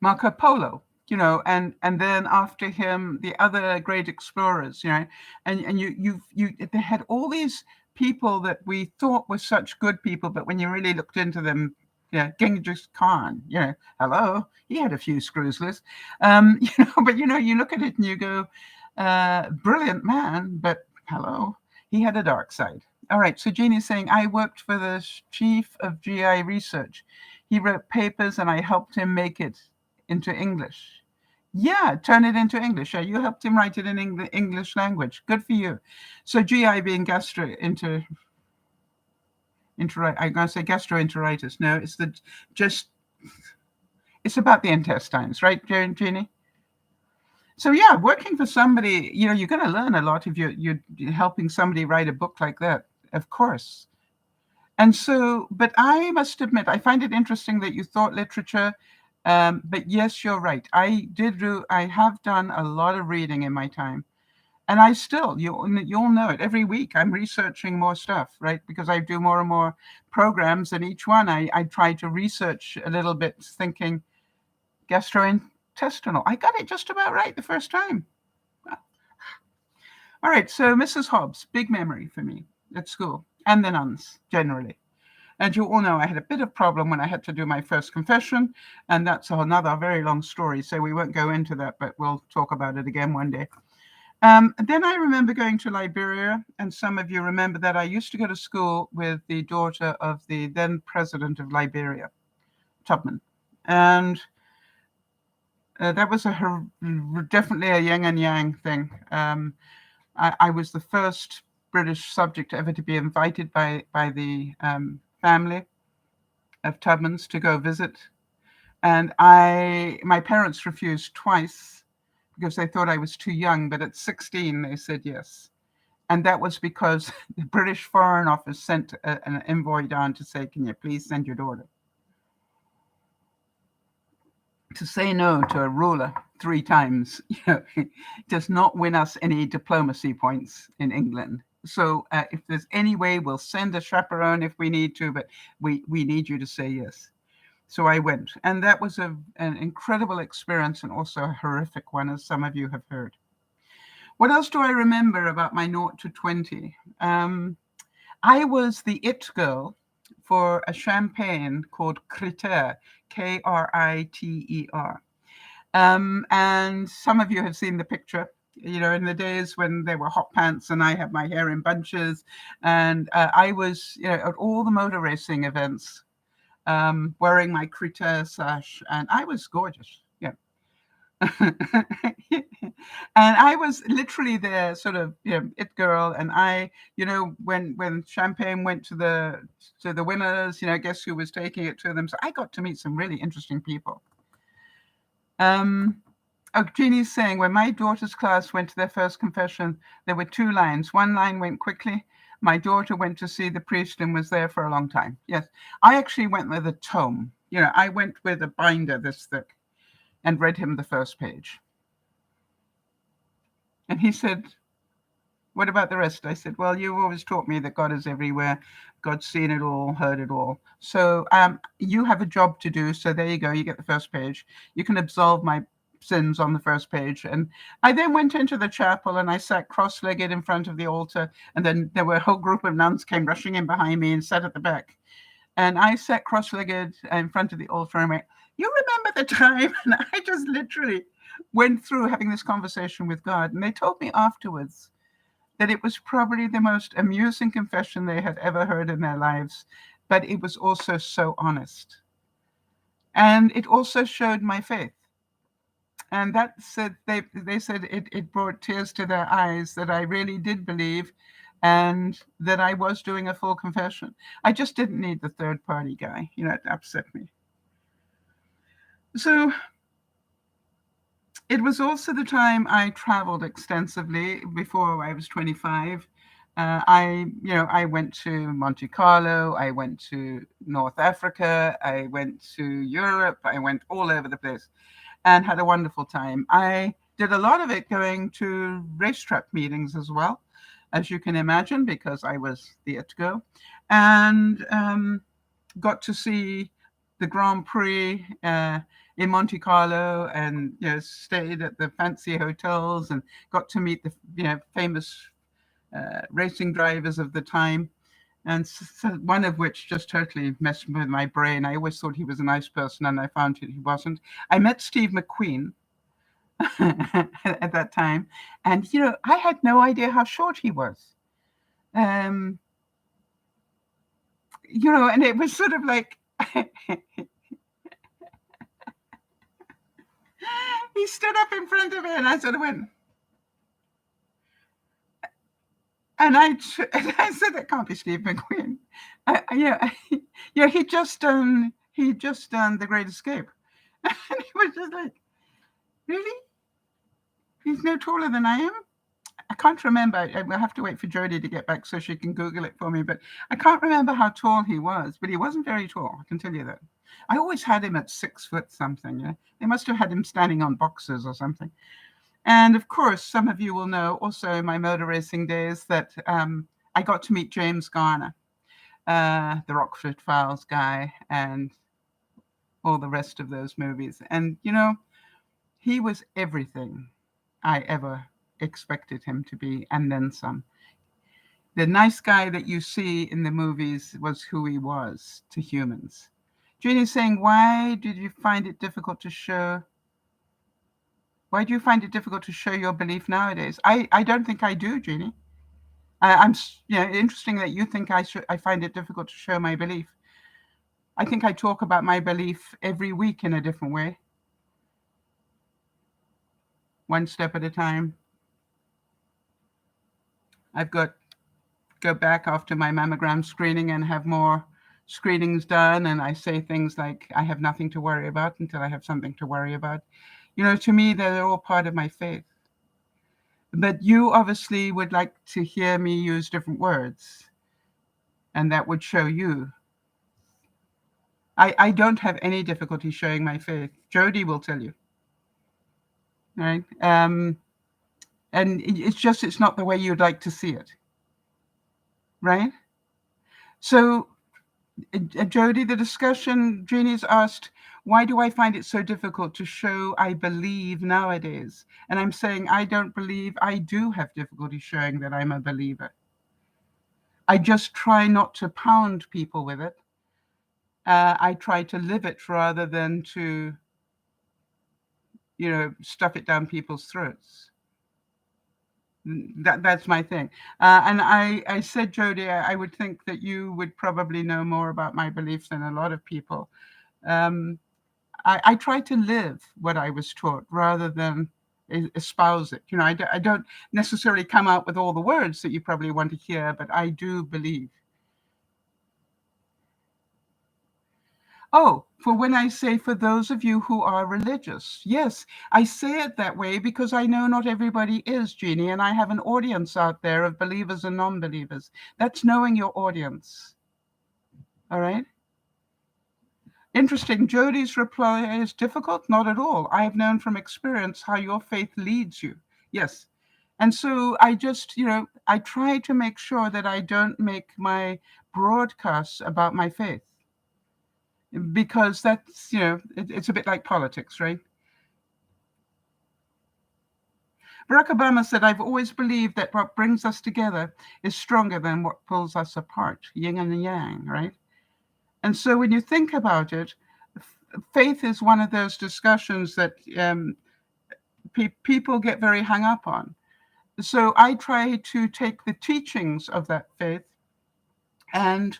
Marco Polo. and then after him, the other great explorers, and they had all these people that we thought were such good people, but when you really looked into them, Genghis Khan, hello, he had a few screws loose, but you look at it and you go, brilliant man, but hello, he had a dark side. All right, so Jeannie's saying, I worked for the chief of GI research. He wrote papers and I helped him make it into English. Yeah, turn it into English. Yeah, you helped him write it in English language. Good for you. So GI being I'm going to say gastroenteritis. No, it's about the intestines, right, Jeannie? So yeah, working for somebody, you're going to learn a lot if you're helping somebody write a book like that, of course. And so, but I must admit, I find it interesting that you thought literature. But yes, you're right. I have done a lot of reading in my time. And I still, you'll know it, every week I'm researching more stuff, right? Because I do more and more programs, and each one I try to research a little bit, thinking gastrointestinal. I got it just about right the first time. All right, so Mrs. Hobbs, big memory for me at school, and the nuns generally. And you all know I had a bit of problem when I had to do my first confession, and that's another very long story, so we won't go into that, but we'll talk about it again one day. Then I remember going to Liberia, and some of you remember that I used to go to school with the daughter of the then president of Liberia, Tubman. And that was definitely a yin and yang thing. I was the first British subject ever to be invited by the family of Tubmans to go visit. And my parents refused twice because they thought I was too young, but at 16 they said yes. And that was because the British Foreign Office sent an envoy down to say, can you please send your daughter? To say no to a ruler 3 times, does not win us any diplomacy points in England. So if there's any way, we'll send a chaperone if we need to, but we need you to say yes. So I went, and that was an incredible experience, and also a horrific one, as some of you have heard. What else do I remember about my 0 to 20? I was the it girl for a champagne called Kriter, Kriter. And some of you have seen the picture, in the days when there were hot pants and I had my hair in bunches. And I was, at all the motor racing events, wearing my Kriter sash, and I was gorgeous. Yeah. And I was literally their sort of it girl, and I, when champagne went to the winners, guess who was taking it to them? So I got to meet some really interesting people. Jeannie's saying, when my daughter's class went to their first confession, there were 2 lines. One line went quickly. My daughter went to see the priest and was there for a long time. Yes, I actually went with a tome. I went with a binder this thick and read him the first page. And he said, what about the rest? I said, well, you've always taught me that God is everywhere. God's seen it all, heard it all. So you have a job to do. So there you go. You get the first page. You can absolve my sins on the first page. And I then went into the chapel and I sat cross-legged in front of the altar. And then there were a whole group of nuns came rushing in behind me and sat at the back. And I sat cross-legged in front of the altar and went, you remember the time? And I just literally went through having this conversation with God. And they told me afterwards that it was probably the most amusing confession they had ever heard in their lives, but it was also so honest. And it also showed my faith. And that said, they said it brought tears to their eyes that I really did believe and that I was doing a full confession. I just didn't need the third party guy. It upset me. So it was also the time I traveled extensively before I was 25. I went to Monte Carlo, I went to North Africa, I went to Europe, I went all over the place and had a wonderful time. I did a lot of it going to racetrack meetings as well, as you can imagine, because I was the it girl, and got to see the Grand Prix in Monte Carlo, and stayed at the fancy hotels and got to meet the famous racing drivers of the time. And so one of which just totally messed with my brain. I always thought he was a nice person, and I found he wasn't. I met Steve Mcqueen at that time, and I had no idea how short he was. Um, and it was sort of like he stood up in front of me, and I sort of went, and I said, that can't be Steve McQueen. He just done The Great Escape, and he was just like, really? He's no taller than I am. I can't remember. I will have to wait for Jodie to get back so she can Google it for me. But I can't remember how tall he was. But he wasn't very tall, I can tell you that. I always had him at 6 foot something. They must have had him standing on boxes or something. And of course, some of you will know also in my motor racing days that I got to meet James Garner, the Rockford Files guy, and all the rest of those movies. And, he was everything I ever expected him to be, and then some. The nice guy that you see in the movies was who he was to humans. Jeannie's saying, why do you find it difficult to show your belief nowadays? I don't think I do, Jeannie. I'm interesting that you think I find it difficult to show my belief. I think I talk about my belief every week in a different way, one step at a time. I've got go back after my mammogram screening and have more screenings done, and I say things like, I have nothing to worry about until I have something to worry about. To me, they're all part of my faith. But you obviously would like to hear me use different words, and that would show you. I don't have any difficulty showing my faith. Jodie will tell you. Right? And it's not the way you'd like to see it. Right? So, Jodie, the discussion, Jeannie's asked, why do I find it so difficult to show I believe nowadays? And I'm saying I don't believe. I do have difficulty showing that I'm a believer. I just try not to pound people with it. I try to live it rather than to, stuff it down people's throats. That's my thing. And I said, Jodie, I would think that you would probably know more about my beliefs than a lot of people. I try to live what I was taught rather than espouse it. I don't necessarily come out with all the words that you probably want to hear, but I do believe. Oh, for when I say for those of you who are religious. Yes, I say it that way because I know not everybody is, Jeannie, and I have an audience out there of believers and non-believers. That's knowing your audience. All right? Interesting. Jodie's reply is difficult? Not at all. I have known from experience how your faith leads you. Yes. And so I just, I try to make sure that I don't make my broadcasts about my faith. Because that's, it's a bit like politics, right? Barack Obama said, I've always believed that what brings us together is stronger than what pulls us apart, yin and yang, right? And so when you think about it, faith is one of those discussions that people get very hung up on. So I try to take the teachings of that faith and,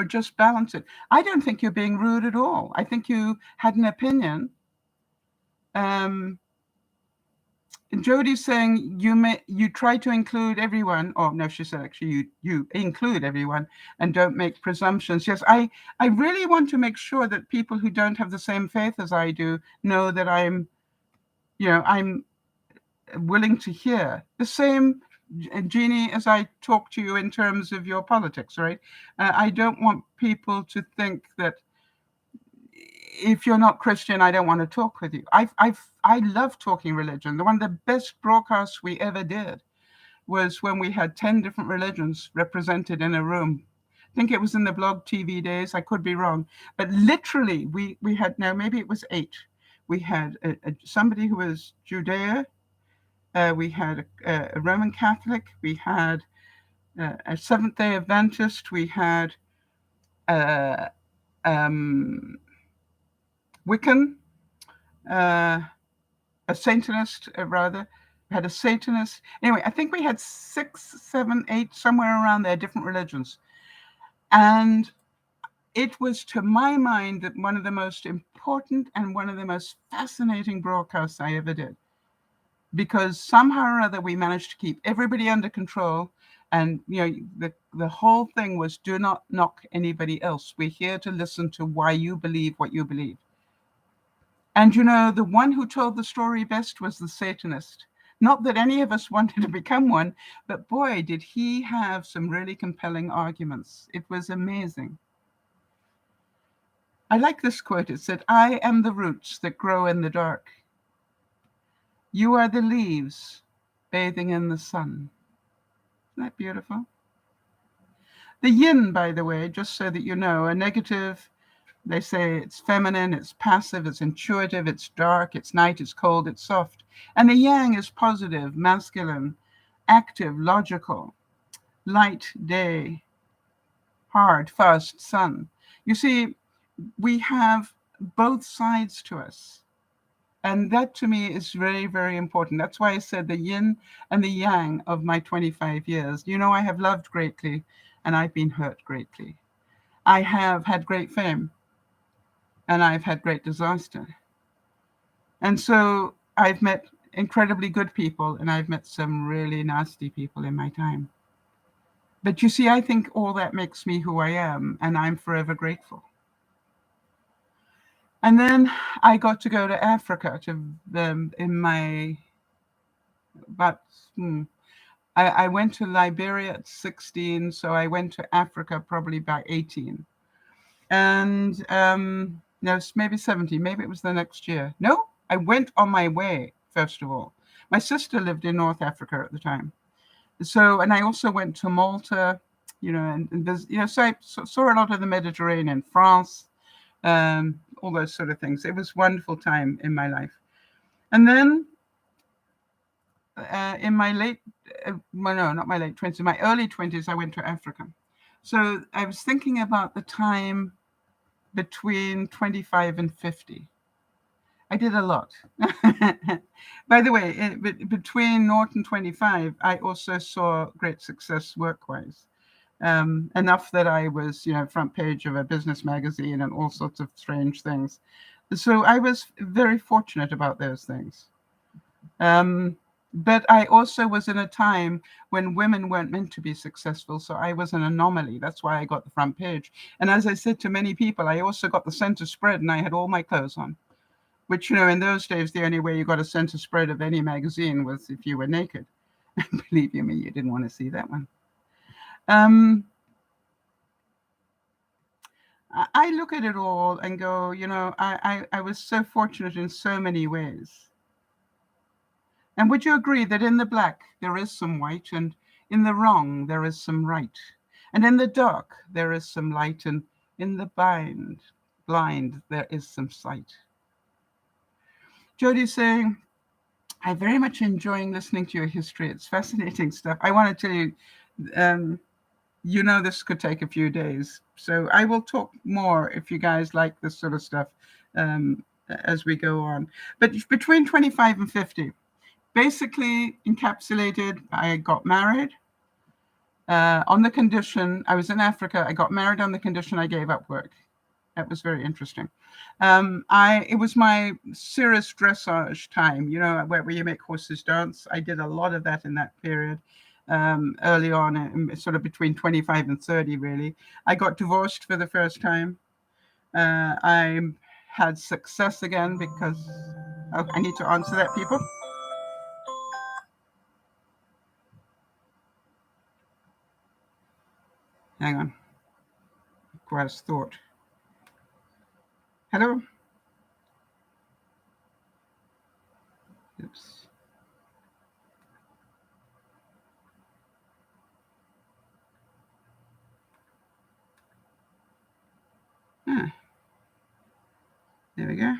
just balance it. I don't think you're being rude at all. I think you had an opinion. And Jodie's saying you try to include everyone. Oh no, she said actually you include everyone and don't make presumptions. Yes, I really want to make sure that people who don't have the same faith as I do know that I'm willing to hear the same, Jeannie, as I talk to you in terms of your politics, right? I don't want people to think that if you're not Christian, I don't want to talk with you. I love talking religion. One of the best broadcasts we ever did was when we had 10 different religions represented in a room. I think it was in the blog TV days. I could be wrong. But literally, we had, maybe it was 8. We had somebody who was Judea. We had a Roman Catholic. We had a Seventh-day Adventist. We had uh, um, Wiccan, uh, a Satanist, rather. We had a Satanist. Anyway, I think we had 6, 7, 8, somewhere around there, different religions. And it was, to my mind, that one of the most important and one of the most fascinating broadcasts I ever did. Because somehow or other we managed to keep everybody under control. And the whole thing was, do not knock anybody else. We're here to listen to why you believe what you believe. And the one who told the story best was the Satanist. Not that any of us wanted to become one, but boy, did he have some really compelling arguments. It was amazing. I like this quote. It said, "I am the roots that grow in the dark. You are the leaves bathing in the sun." Isn't that beautiful? The yin, by the way, just so that you know, a negative, they say it's feminine, it's passive, it's intuitive, it's dark, it's night, it's cold, it's soft. And the yang is positive, masculine, active, logical, light, day, hard, fast, sun. You see, we have both sides to us. And that to me is very, very important. That's why I said the yin and the yang of my 25 years. I have loved greatly and I've been hurt greatly. I have had great fame and I've had great disaster. And so I've met incredibly good people and I've met some really nasty people in my time. But you see, I think all that makes me who I am, and I'm forever grateful. And then I got to go to Africa in my about I went to Liberia at 16, so I went to Africa probably by 18. And no, maybe 17, maybe it was the next year. No, I went on my way, first of all. My sister lived in North Africa at the time. So, and I also went to Malta, and there's, so I saw a lot of the Mediterranean, France, all those sort of things. It was a wonderful time in my life. And then in my not my late 20s, my early 20s, I went to Africa. So I was thinking about the time between 25 and 50. I did a lot. By the way, between North and 25, I also saw great success work-wise. Enough that I was, front page of a business magazine and all sorts of strange things. So I was very fortunate about those things. But I also was in a time when women weren't meant to be successful, so I was an anomaly. That's why I got the front page. And as I said to many people, I also got the center spread, and I had all my clothes on, which, in those days, the only way you got a center spread of any magazine was if you were naked. Believe you me, you didn't want to see that one. I look at it all and go, I was so fortunate in so many ways. And would you agree that in the black there is some white, and in the wrong there is some right, and in the dark there is some light, and in the blind there is some sight? Jodi's saying, I'm very much enjoying listening to your history. It's fascinating stuff. I want to tell you, this could take a few days. So I will talk more if you guys like this sort of stuff as we go on. But between 25 and 50, basically encapsulated, I got married on the condition, I was in Africa, I got married on the condition I gave up work. That was very interesting. It was my serious dressage time, where you make horses dance. I did a lot of that in that period. Early on, sort of between 25 and 30, really. I got divorced for the first time. I had success again because I need to answer that, people. Hang on. Requires thought. Hello? Oops. There we go.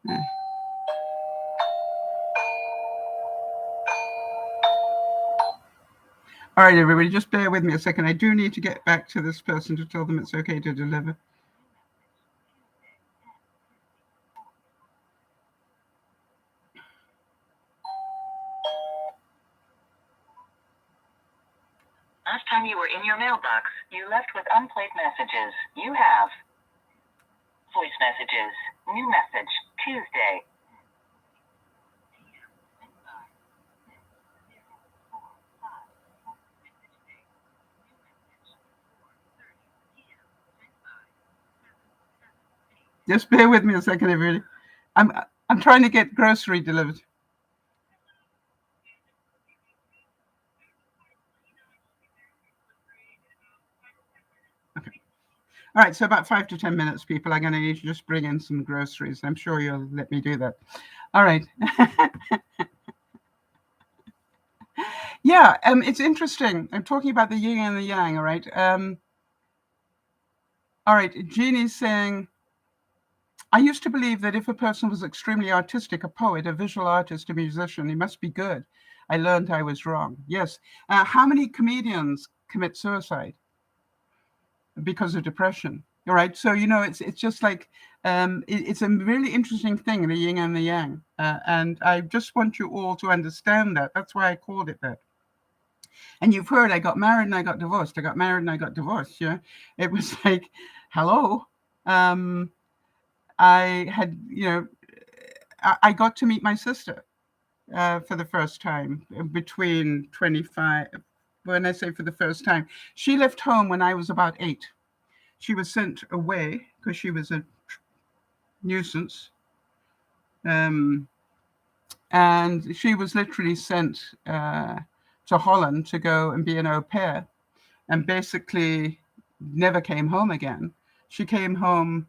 All right, everybody, just bear with me a second. I do need to get back to this person to tell them it's okay to deliver. Last time you were in your mailbox, you left with unplayed messages. You have voice messages. New message. Tuesday. Just bear with me a second, everybody. I'm trying to get grocery delivered. Okay. All right, so about 5 to 10 minutes, people. I'm going to need to just bring in some groceries. I'm sure you'll let me do that. All right. Yeah, it's interesting. I'm talking about the yin and the yang, all right? All right, Jeannie's saying, I used to believe that if a person was extremely artistic, a poet, a visual artist, a musician, he must be good. I learned I was wrong. Yes. How many comedians commit suicide because of depression? All right. So, it's just like, it's a really interesting thing, the yin and the yang. And I just want you all to understand that. That's why I called it that. And you've heard I got married and I got divorced. I got married and I got divorced. Yeah. It was like, hello. I had, I got to meet my sister for the first time between 25. When I say for the first time, she left home when I was about 8. She was sent away because she was a nuisance. And she was literally sent to Holland to go and be an au pair, and basically never came home again. She came home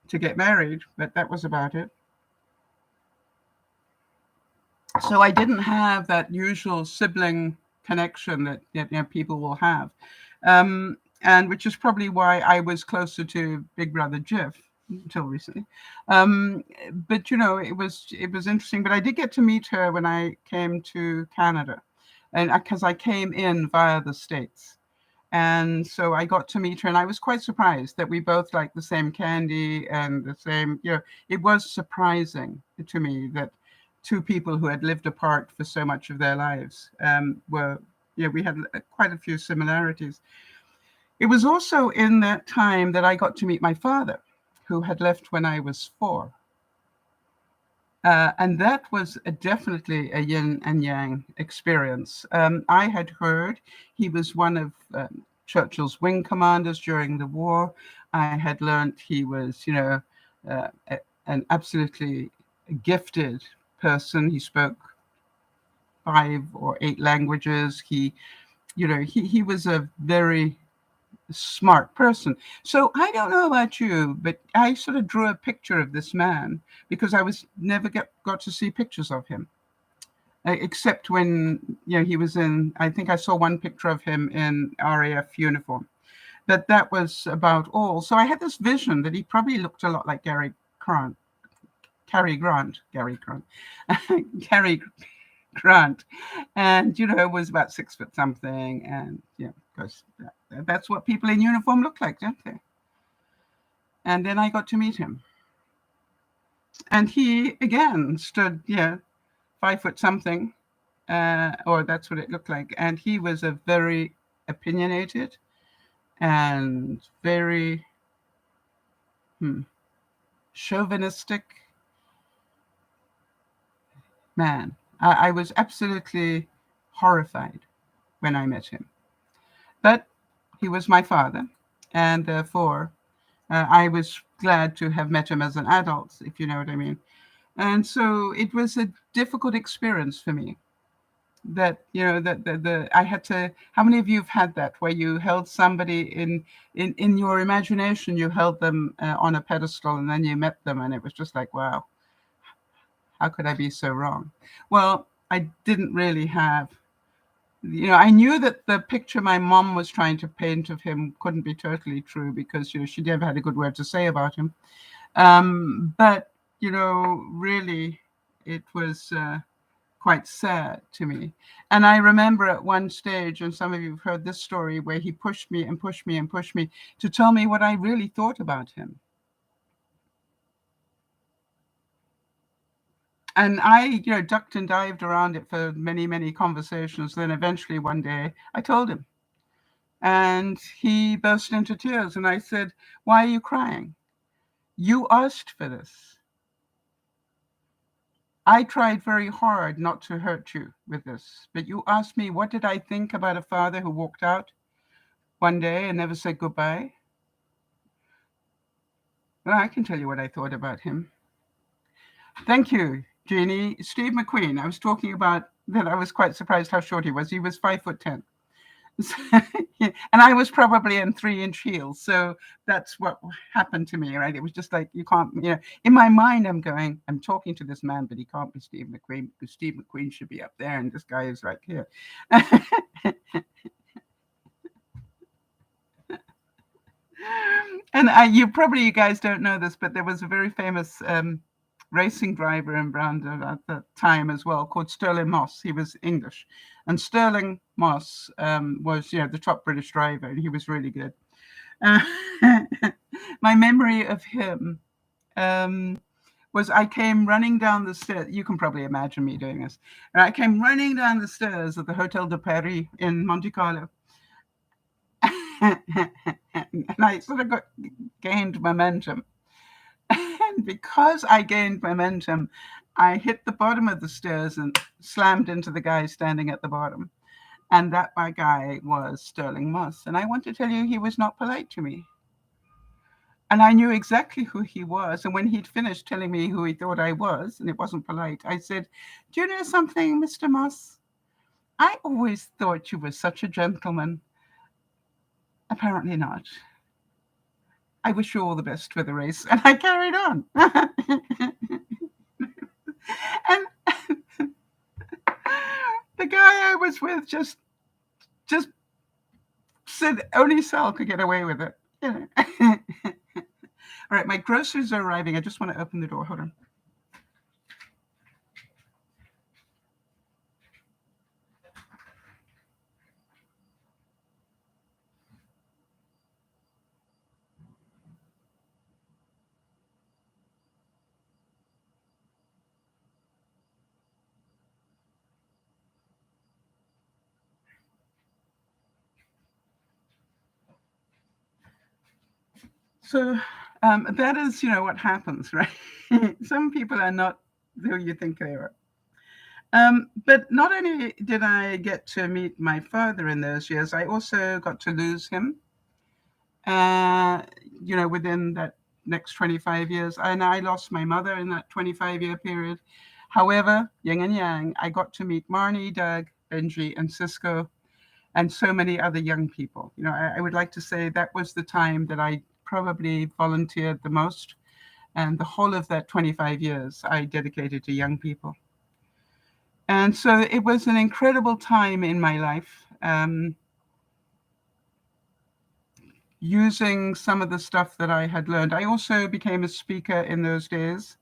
to get married, but that was about it. So I didn't have that usual sibling connection that people will have, and which is probably why I was closer to Big Brother Jeff until recently. But it was interesting. But I did get to meet her when I came to Canada, and because I came in via the States. And so I got to meet her, and I was quite surprised that we both liked the same candy and the same, it was surprising to me that two people who had lived apart for so much of their lives we had quite a few similarities. It was also in that time that I got to meet my father, who had left when I was 4. And that was definitely a yin and yang experience. I had heard he was one of Churchill's wing commanders during the war. I had learned he was, an absolutely gifted person. He spoke 5 or 8 languages. He was a very smart person. So I don't know about you, but I sort of drew a picture of this man because I was never got to see pictures of him, except when he was in. I think I saw one picture of him in RAF uniform, but that was about all. So I had this vision that he probably looked a lot like Cary Grant, and was about 6 foot something, and because that's what people in uniform look like, don't they? And then I got to meet him, and he again stood 5 foot something, or that's what it looked like, and he was a very opinionated and very chauvinistic man. I was absolutely horrified when I met him. But he was my father, and therefore I was glad to have met him as an adult, if you know what I mean. And so it was a difficult experience for me. That I had to. How many of you have had that, where you held somebody in your imagination? You held them on a pedestal, and then you met them, and it was just like, wow, how could I be so wrong? Well, I didn't really have. I knew that the picture my mom was trying to paint of him couldn't be totally true because she never had a good word to say about him. But really, it was quite sad to me. And I remember at one stage, and some of you have heard this story, where he pushed me and pushed me and pushed me to tell me what I really thought about him. And I, ducked and dived around it for many, many conversations. Then eventually one day I told him, and he burst into tears. And I said, "Why are you crying? You asked for this. I tried very hard not to hurt you with this, but you asked me what did I think about a father who walked out one day and never said goodbye? Well, I can tell you what I thought about him." Thank you, Jeannie. Steve Mcqueen. I was talking about that. I was quite surprised how short he was. He was 5'10". And I was probably in 3-inch heels. So that's what happened to me, right? It was just like, you can't, in my mind, I'm talking to this man, but he can't be Steve McQueen, because Steve McQueen should be up there. And this guy is right here. And you guys don't know this, but there was a very famous racing driver in Brandon at that time as well, called Sterling Moss. He was English, and Sterling Moss was, the top British driver, and he was really good. My memory of him was I came running down the stairs. You can probably imagine me doing this. And I came running down the stairs of the Hotel de Paris in Monte Carlo. And I sort of gained momentum. And because I gained momentum, I hit the bottom of the stairs and slammed into the guy standing at the bottom. And that my guy was Sterling Moss. And I want to tell you, he was not polite to me. And I knew exactly who he was. And when he'd finished telling me who he thought I was, and it wasn't polite, I said, "Do you know something, Mr. Moss? I always thought you were such a gentleman. Apparently not. I wish you all the best for the race." And I carried on. And the guy I was with just said only Sal could get away with it. All right, my groceries are arriving. I just want to open the door. Hold on. So that is, what happens, right? Some people are not who you think they are. But not only did I get to meet my father in those years, I also got to lose him, within that next 25 years. And I lost my mother in that 25-year period. However, yin and yang, I got to meet Marnie, Doug, Benji, and Cisco, and so many other young people. I would like to say that was the time that I probably volunteered the most. And the whole of that 25 years I dedicated to young people. And so it was an incredible time in my life, using some of the stuff that I had learned. I also became a speaker in those days,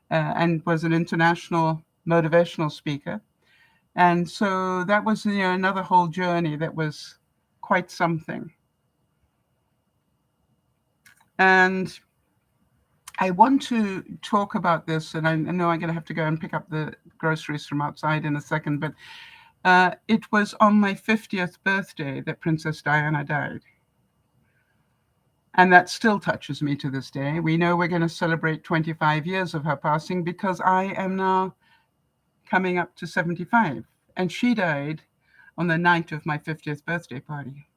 and was an international motivational speaker. And so that was, another whole journey that was quite something. And I want to talk about this, and I know I'm going to have to go and pick up the groceries from outside in a second, but it was on my 50th birthday that Princess Diana died. And that still touches me to this day. We know we're going to celebrate 25 years of her passing because I am now coming up to 75. And she died on the night of my 50th birthday party.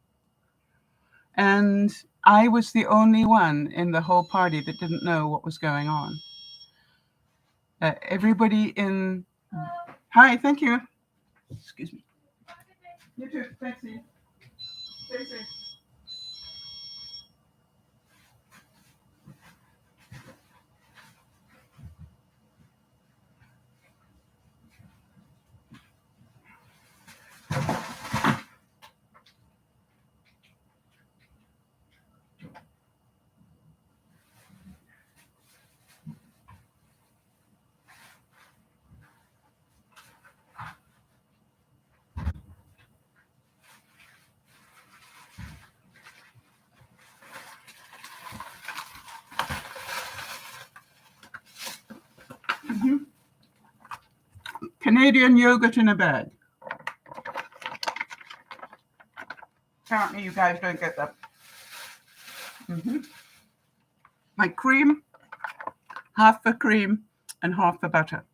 And I was the only one in the whole party that didn't know what was going on. Everybody in... Hi, thank you. Excuse me. You too. Thanks, Steve. Stay safe. Canadian yogurt in a bag. Apparently you guys don't get that. My cream, half the cream and half the butter.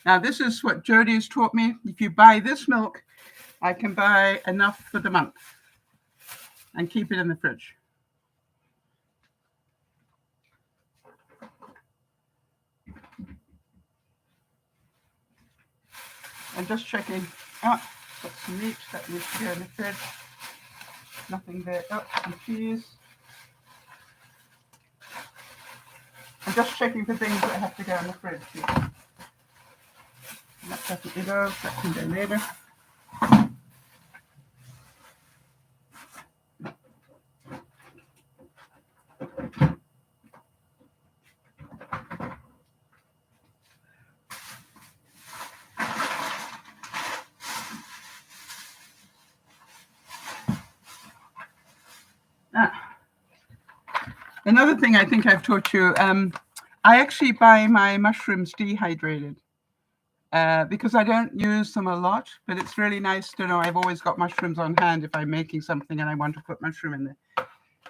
Now this is what Jody's taught me. If you buy this milk, I can buy enough for the month and keep it in the fridge. I'm just checking. Oh, got some meat that needs to go in the fridge. Nothing there. Oh, some cheese. I'm just checking for things that have to go in the fridge. That definitely goes. That can go later. Another thing I think I've taught you, I actually buy my mushrooms dehydrated because I don't use them a lot, but it's really nice to know I've always got mushrooms on hand if I'm making something and I want to put mushroom in there.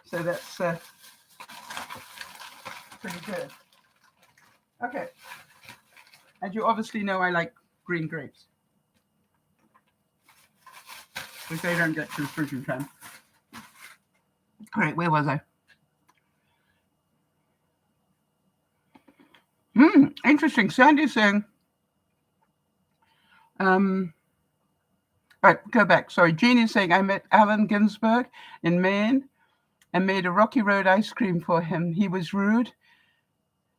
So that's pretty good. Okay. And you obviously know I like green grapes, which they don't get till fruiting time. All right, where was I? Interesting. Sandy's saying, right, go back. Sorry, Jeannie's saying, I met Allen Ginsberg in Maine and made a Rocky Road ice cream for him. He was rude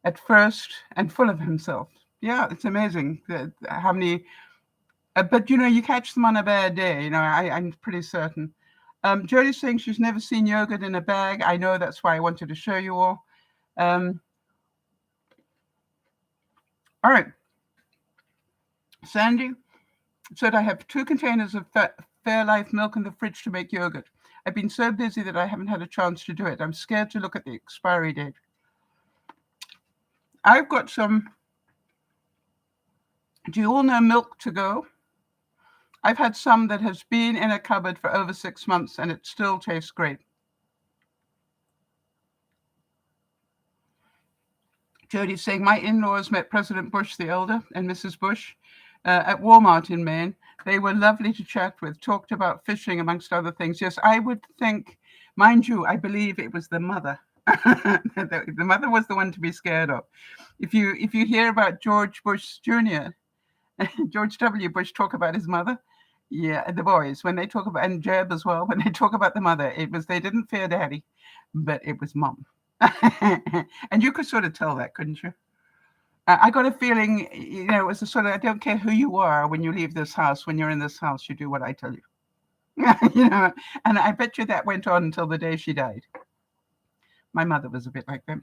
at first and full of himself. Yeah, it's amazing how many, but you know, you catch them on a bad day. You know, I'm pretty certain. Jody's saying she's never seen yogurt in a bag. I know, that's why I wanted to show you all. All right. Sandy said, I have 2 containers of Fairlife milk in the fridge to make yogurt. I've been so busy that I haven't had a chance to do it. I'm scared to look at the expiry date. I've got some, do you all know Milk to Go? I've had some that has been in a cupboard for over 6 months and it still tastes great. Jody's saying, my in-laws met President Bush the elder and Mrs. Bush at Walmart in Maine. They were lovely to chat with, talked about fishing, amongst other things. Yes, I would think, mind you, I believe it was the mother. The mother was the one to be scared of. If you hear about George Bush Jr., George W. Bush talk about his mother, yeah, the boys, when they talk about, and Jeb as well, when they talk about the mother, it was, they didn't fear daddy, but it was mom. And you could sort of tell that, couldn't you? I got a feeling, you know, it was a sort of, I don't care who you are when you leave this house. When you're in this house, you do what I tell you. You know, and I bet you that went on until the day she died. My mother was a bit like that.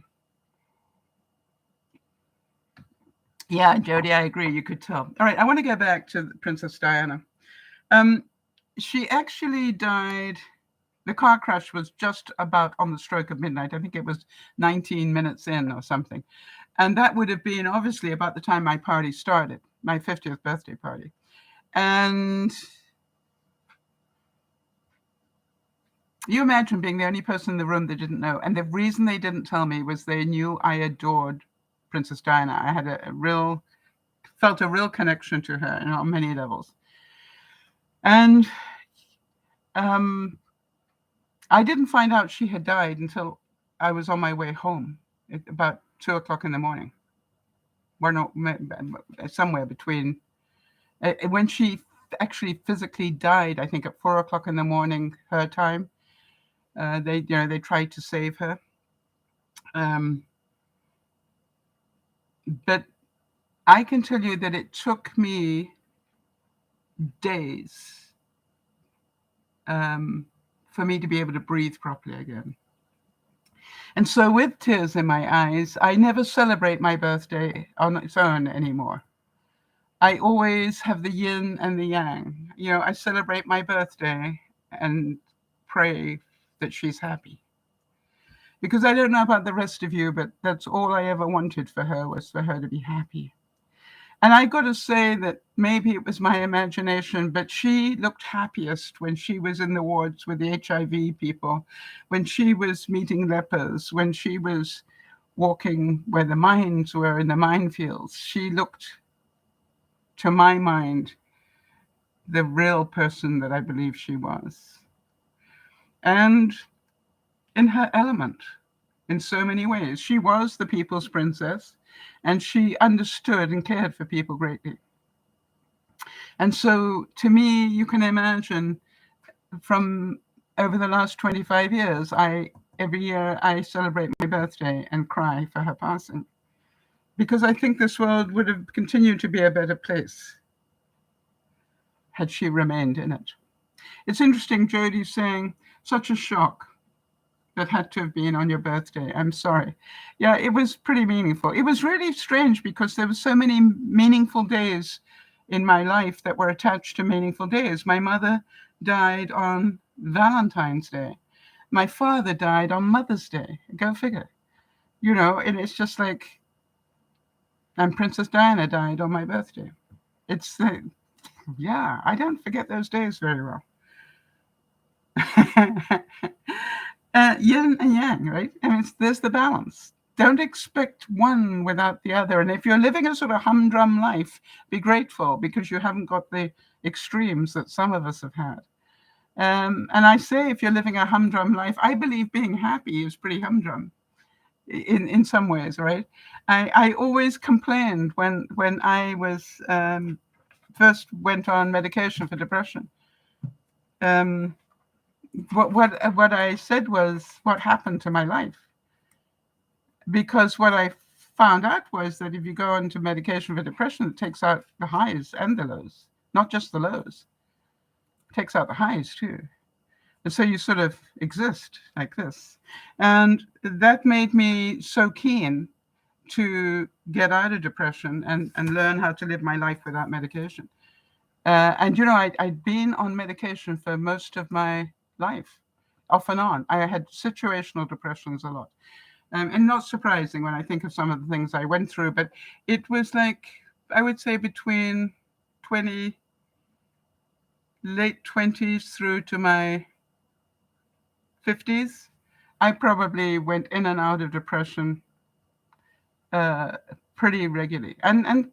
Yeah, Jody, I agree. You could tell. All right, I want to go back to Princess Diana. She actually died. The car crash was just about on the stroke of midnight. I think it was 19 minutes in or something. And that would have been obviously about the time my party started, my 50th birthday party. And you imagine being the only person in the room that didn't know. And the reason they didn't tell me was they knew I adored Princess Diana. I had felt a real connection to her on many levels. And I didn't find out she had died until I was on my way home at about 2 o'clock in the morning. Well, no, somewhere between when she actually physically died. I think at 4 o'clock in the morning, her time. They tried to save her, but I can tell you that it took me days for me to be able to breathe properly again. And so with tears in my eyes, I never celebrate my birthday on its own anymore. I always have the yin and the yang. I celebrate my birthday and pray that she's happy. Because I don't know about the rest of you, but that's all I ever wanted for her, was for her to be happy. And I got to say that maybe it was my imagination, but she looked happiest when she was in the wards with the HIV people, when she was meeting lepers, when she was walking where the mines were in the minefields. She looked, to my mind, the real person that I believe she was. And in her element, in so many ways. She was the people's princess, and she understood and cared for people greatly. And so, to me, you can imagine, from over the last 25 years, every year I celebrate my birthday and cry for her passing, because I think this world would have continued to be a better place had she remained in it. It's interesting, Jodie saying, such a shock that had to have been on your birthday. I'm sorry. Yeah, it was pretty meaningful. It was really strange because there were so many meaningful days in my life that were attached to meaningful days. My mother died on Valentine's Day. My father died on Mother's Day. Go figure. And it's just like, and Princess Diana died on my birthday. It's yeah, I don't forget those days very well. Yin and yang, right? I mean, there's the balance. Don't expect one without the other. And if you're living a sort of humdrum life, be grateful, because you haven't got the extremes that some of us have had. And I say, if you're living a humdrum life, I believe being happy is pretty humdrum in some ways, right? I always complained when I was first went on medication for depression. What I said was, what happened to my life? Because what I found out was that if you go into medication for depression, it takes out the highs and the lows, not just the lows. It takes out the highs too. And so you sort of exist like this. And that made me so keen to get out of depression and learn how to live my life without medication. And I'd been on medication for most of my life, off and on. I had situational depressions a lot. And not surprising when I think of some of the things I went through, but it was like, I would say between late 20s through to my 50s, I probably went in and out of depression pretty regularly, and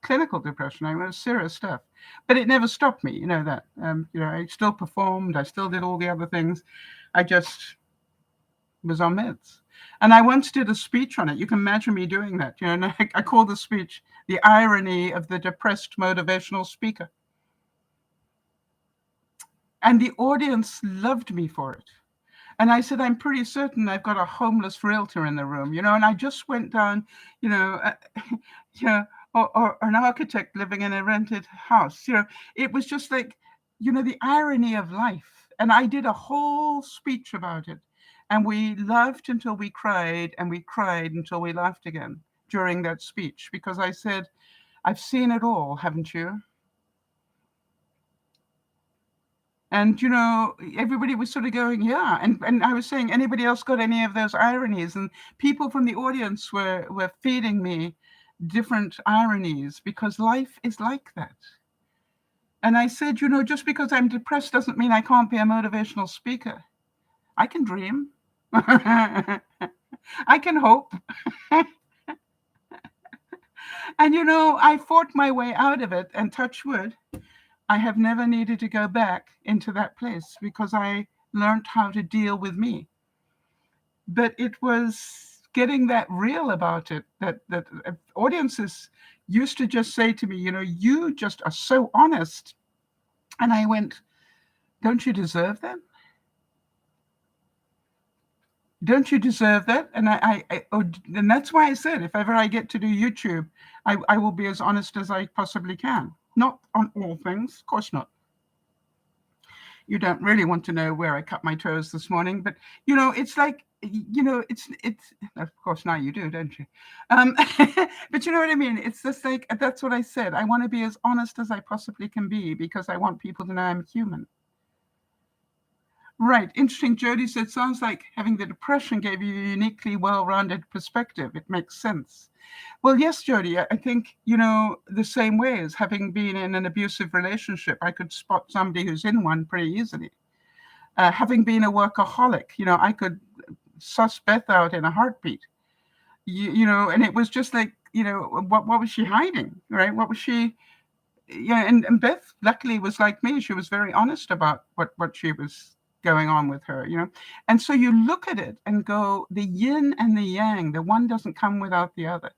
clinical depression. I was serious stuff, but it never stopped me. That. I still performed. I still did all the other things. I just was on meds. And I once did a speech on it. You can imagine me doing that. And I call the speech "The Irony of the Depressed Motivational Speaker." And the audience loved me for it. And I said, I'm pretty certain I've got a homeless realtor in the room, and I just went down, or an architect living in a rented house. It was just like, the irony of life. And I did a whole speech about it. And we laughed until we cried, and we cried until we laughed again during that speech, because I said, I've seen it all, haven't you? And, everybody was sort of going, yeah. And I was saying, anybody else got any of those ironies? And people from the audience were feeding me different ironies, because life is like that. And I said, just because I'm depressed doesn't mean I can't be a motivational speaker. I can dream. I can hope. And, I fought my way out of it, and touch wood, I have never needed to go back into that place, because I learned how to deal with me. But it was getting that real about it, that audiences used to just say to me, you just are so honest. And I went, don't you deserve that? Don't you deserve that? And and that's why I said, if ever I get to do YouTube, I will be as honest as I possibly can. Not on all things, of course not. You don't really want to know where I cut my toes this morning, but it's like, it's of course now you do, don't you? But you know what I mean? It's just like, that's what I said. I want to be as honest as I possibly can be because I want people to know I'm human. Right. Interesting. Jody said, sounds like having the depression gave you a uniquely well-rounded perspective. It makes sense. Well, yes, Jody, I think, the same way as having been in an abusive relationship, I could spot somebody who's in one pretty easily. Having been a workaholic, I could suss Beth out in a heartbeat. And it was just like, what was she hiding, right? What was she, and Beth luckily was like me. She was very honest about what she was going on with her, and so you look at it and go, the yin and the yang, the one doesn't come without the other.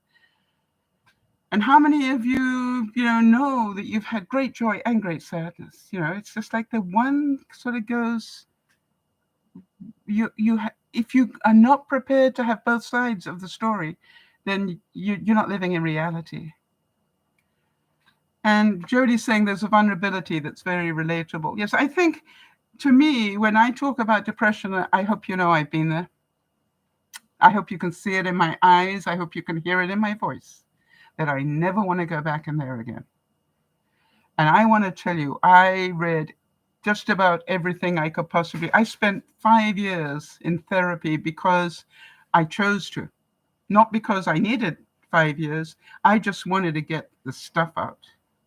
And how many of you, know that you've had great joy and great sadness? It's just like the one sort of goes, if you are not prepared to have both sides of the story, then you're not living in reality. And Jody's saying there's a vulnerability that's very relatable. Yes, I think, to me, when I talk about depression, I hope you know I've been there. I hope you can see it in my eyes. I hope you can hear it in my voice, that I never want to go back in there again. And I want to tell you, I read just about everything I could possibly. I spent 5 years in therapy because I chose to, not because I needed 5 years. I just wanted to get the stuff out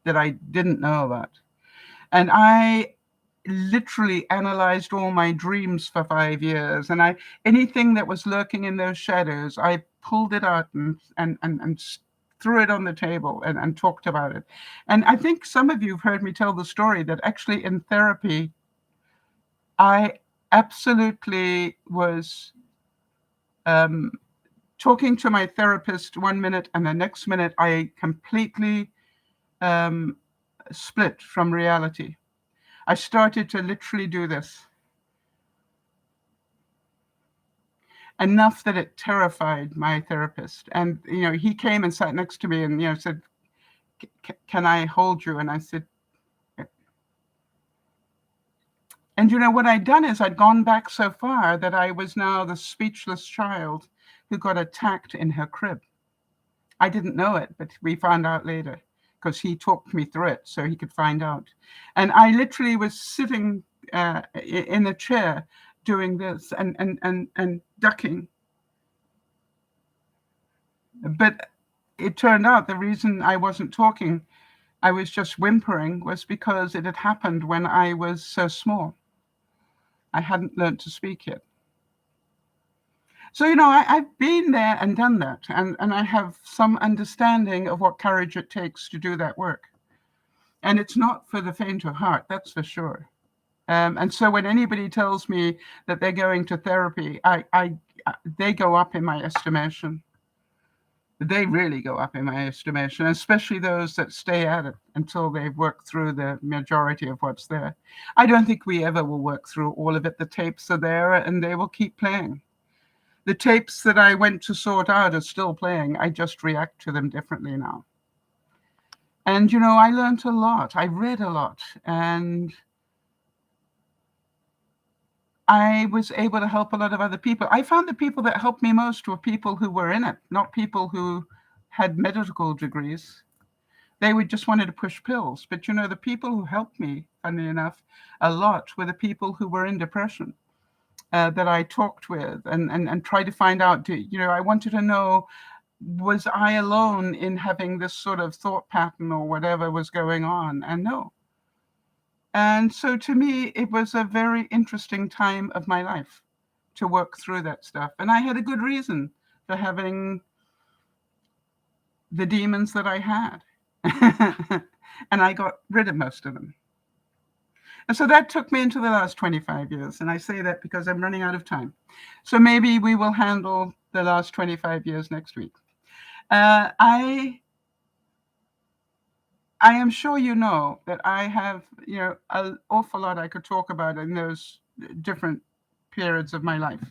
that I didn't know about. And I literally analyzed all my dreams for 5 years, and anything that was lurking in those shadows, I pulled it out and threw it on the table and talked about it. And I think some of you have heard me tell the story that actually in therapy, I absolutely was talking to my therapist 1 minute, and the next minute I completely split from reality. I started to literally do this enough that it terrified my therapist. And, he came and sat next to me and, said, can I hold you? And I said, and, what I'd done is I'd gone back so far that I was now the speechless child who got attacked in her crib. I didn't know it, but we found out later because he talked me through it so he could find out. And I literally was sitting in a chair doing this and ducking. But it turned out the reason I wasn't talking, I was just whimpering, was because it had happened when I was so small. I hadn't learned to speak yet. So, I've been there and done that, and I have some understanding of what courage it takes to do that work. And it's not for the faint of heart, that's for sure. And so when anybody tells me that they're going to therapy, they go up in my estimation. They really go up in my estimation, especially those that stay at it until they've worked through the majority of what's there. I don't think we ever will work through all of it. The tapes are there and they will keep playing. The tapes that I went to sort out are still playing. I just react to them differently now. And, I learned a lot. I read a lot. And I was able to help a lot of other people. I found the people that helped me most were people who were in it, not people who had medical degrees. They would just wanted to push pills. But, the people who helped me, funnily enough, a lot were the people who were in depression that I talked with and tried to find out, I wanted to know, was I alone in having this sort of thought pattern or whatever was going on? And no. And so to me, it was a very interesting time of my life to work through that stuff. And I had a good reason for having the demons that I had. And I got rid of most of them. And so that took me into the last 25 years. And I say that because I'm running out of time. So maybe we will handle the last 25 years next week. I am sure you know that I have, an awful lot I could talk about in those different periods of my life.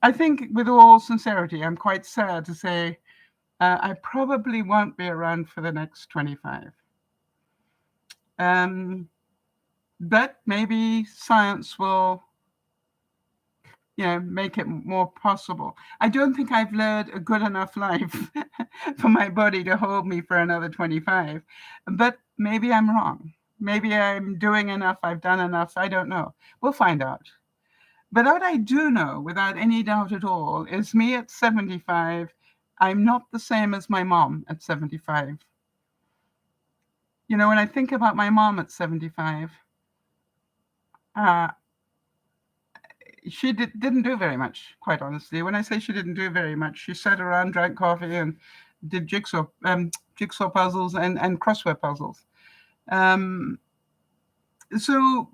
I think, with all sincerity, I'm quite sad to say I probably won't be around for the next 25. But maybe science will make it more possible. I don't think I've led a good enough life for my body to hold me for another 25, but maybe I'm wrong. Maybe I'm doing enough, I've done enough, I don't know. We'll find out. But what I do know, without any doubt at all, is me at 75, I'm not the same as my mom at 75. When I think about my mom at 75, she didn't do very much, quite honestly. When I say she didn't do very much, she sat around, drank coffee, and did jigsaw puzzles and crossword puzzles. So,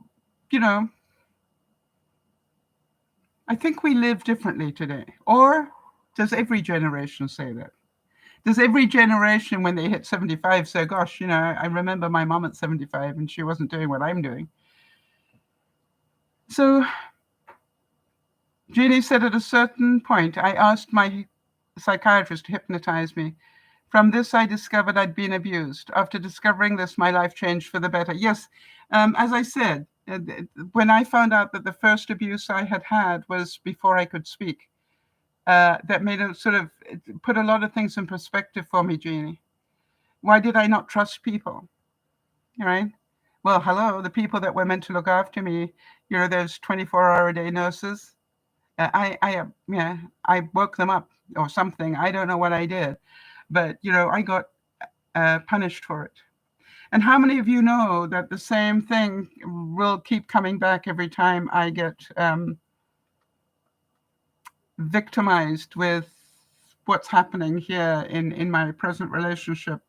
I think we live differently today. Or does every generation say that? Does every generation, when they hit 75, say, gosh, I remember my mom at 75 and she wasn't doing what I'm doing? So Jeannie said at a certain point, I asked my psychiatrist to hypnotize me. From this, I discovered I'd been abused. After discovering this, my life changed for the better. Yes, as I said, when I found out that the first abuse I had was before I could speak, that made it put a lot of things in perspective for me, Jeannie. Why did I not trust people? Right? Well, hello, the people that were meant to look after me, those 24-hour-a-day nurses. I woke them up or something. I don't know what I did, but I got punished for it. And how many of you know that the same thing will keep coming back every time I get victimized with what's happening here in my present relationship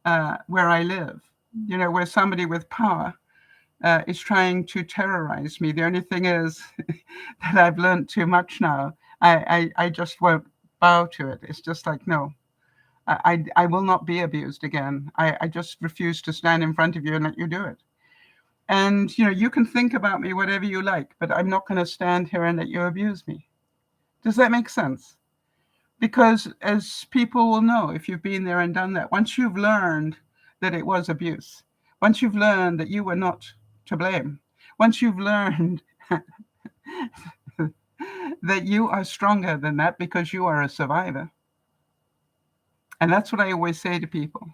where I live? Where somebody with power is trying to terrorize me. The only thing is that I've learned too much now. I just won't bow to it. It's just like, no, I will not be abused again. I just refuse to stand in front of you and let you do it. And, you can think about me whatever you like, but I'm not going to stand here and let you abuse me. Does that make sense? Because as people will know, if you've been there and done that, once you've learned that it was abuse, once you've learned that you were not to blame, once you've learned that you are stronger than that because you are a survivor. And that's what I always say to people.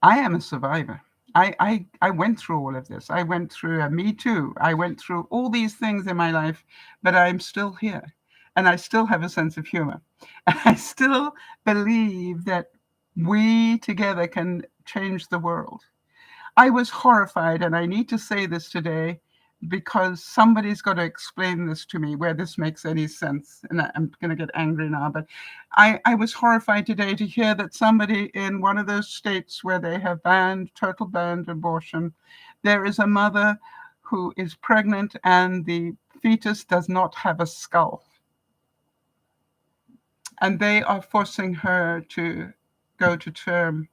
I am a survivor. I went through all of this. I went through Me Too. I went through all these things in my life, but I'm still here. And I still have a sense of humor. And I still believe that we together can change the world. I was horrified, and I need to say this today because somebody's got to explain this to me where this makes any sense. And I'm going to get angry now, but I was horrified today to hear that somebody in one of those states where they have total banned abortion, there is a mother who is pregnant and the fetus does not have a skull. And they are forcing her to go to term.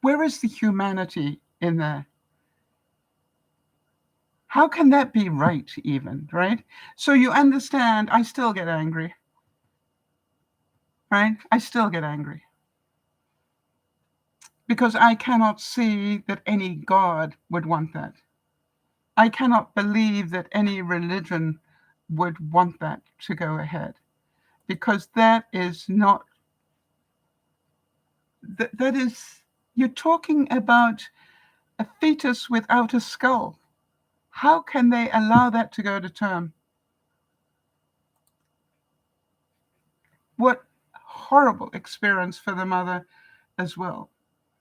Where is the humanity in there? How can that be right even, right? So you understand, I still get angry, right? I still get angry. Because I cannot see that any God would want that. I cannot believe that any religion would want that to go ahead. Because that is not, that is, you're talking about a fetus without a skull. How can they allow that to go to term? What horrible experience for the mother as well.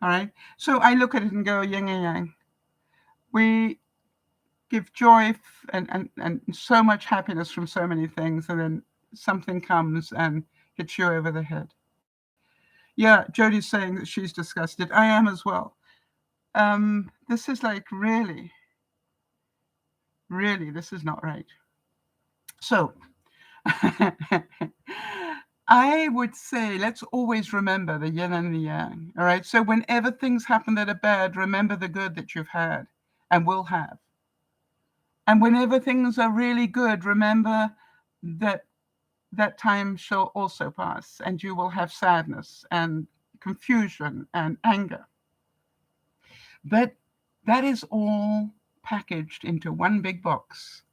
All right. So I look at it and go, yin and yang. We give joy and so much happiness from so many things, and then something comes and hits you over the head. Yeah, Jodi's saying that she's disgusted. I am as well. This is like really, this is not right. So I would say let's always remember the yin and the yang. All right. So whenever things happen that are bad, remember the good that you've had and will have. And whenever things are really good, remember that that time shall also pass, and you will have sadness and confusion and anger. But that is all packaged into one big box,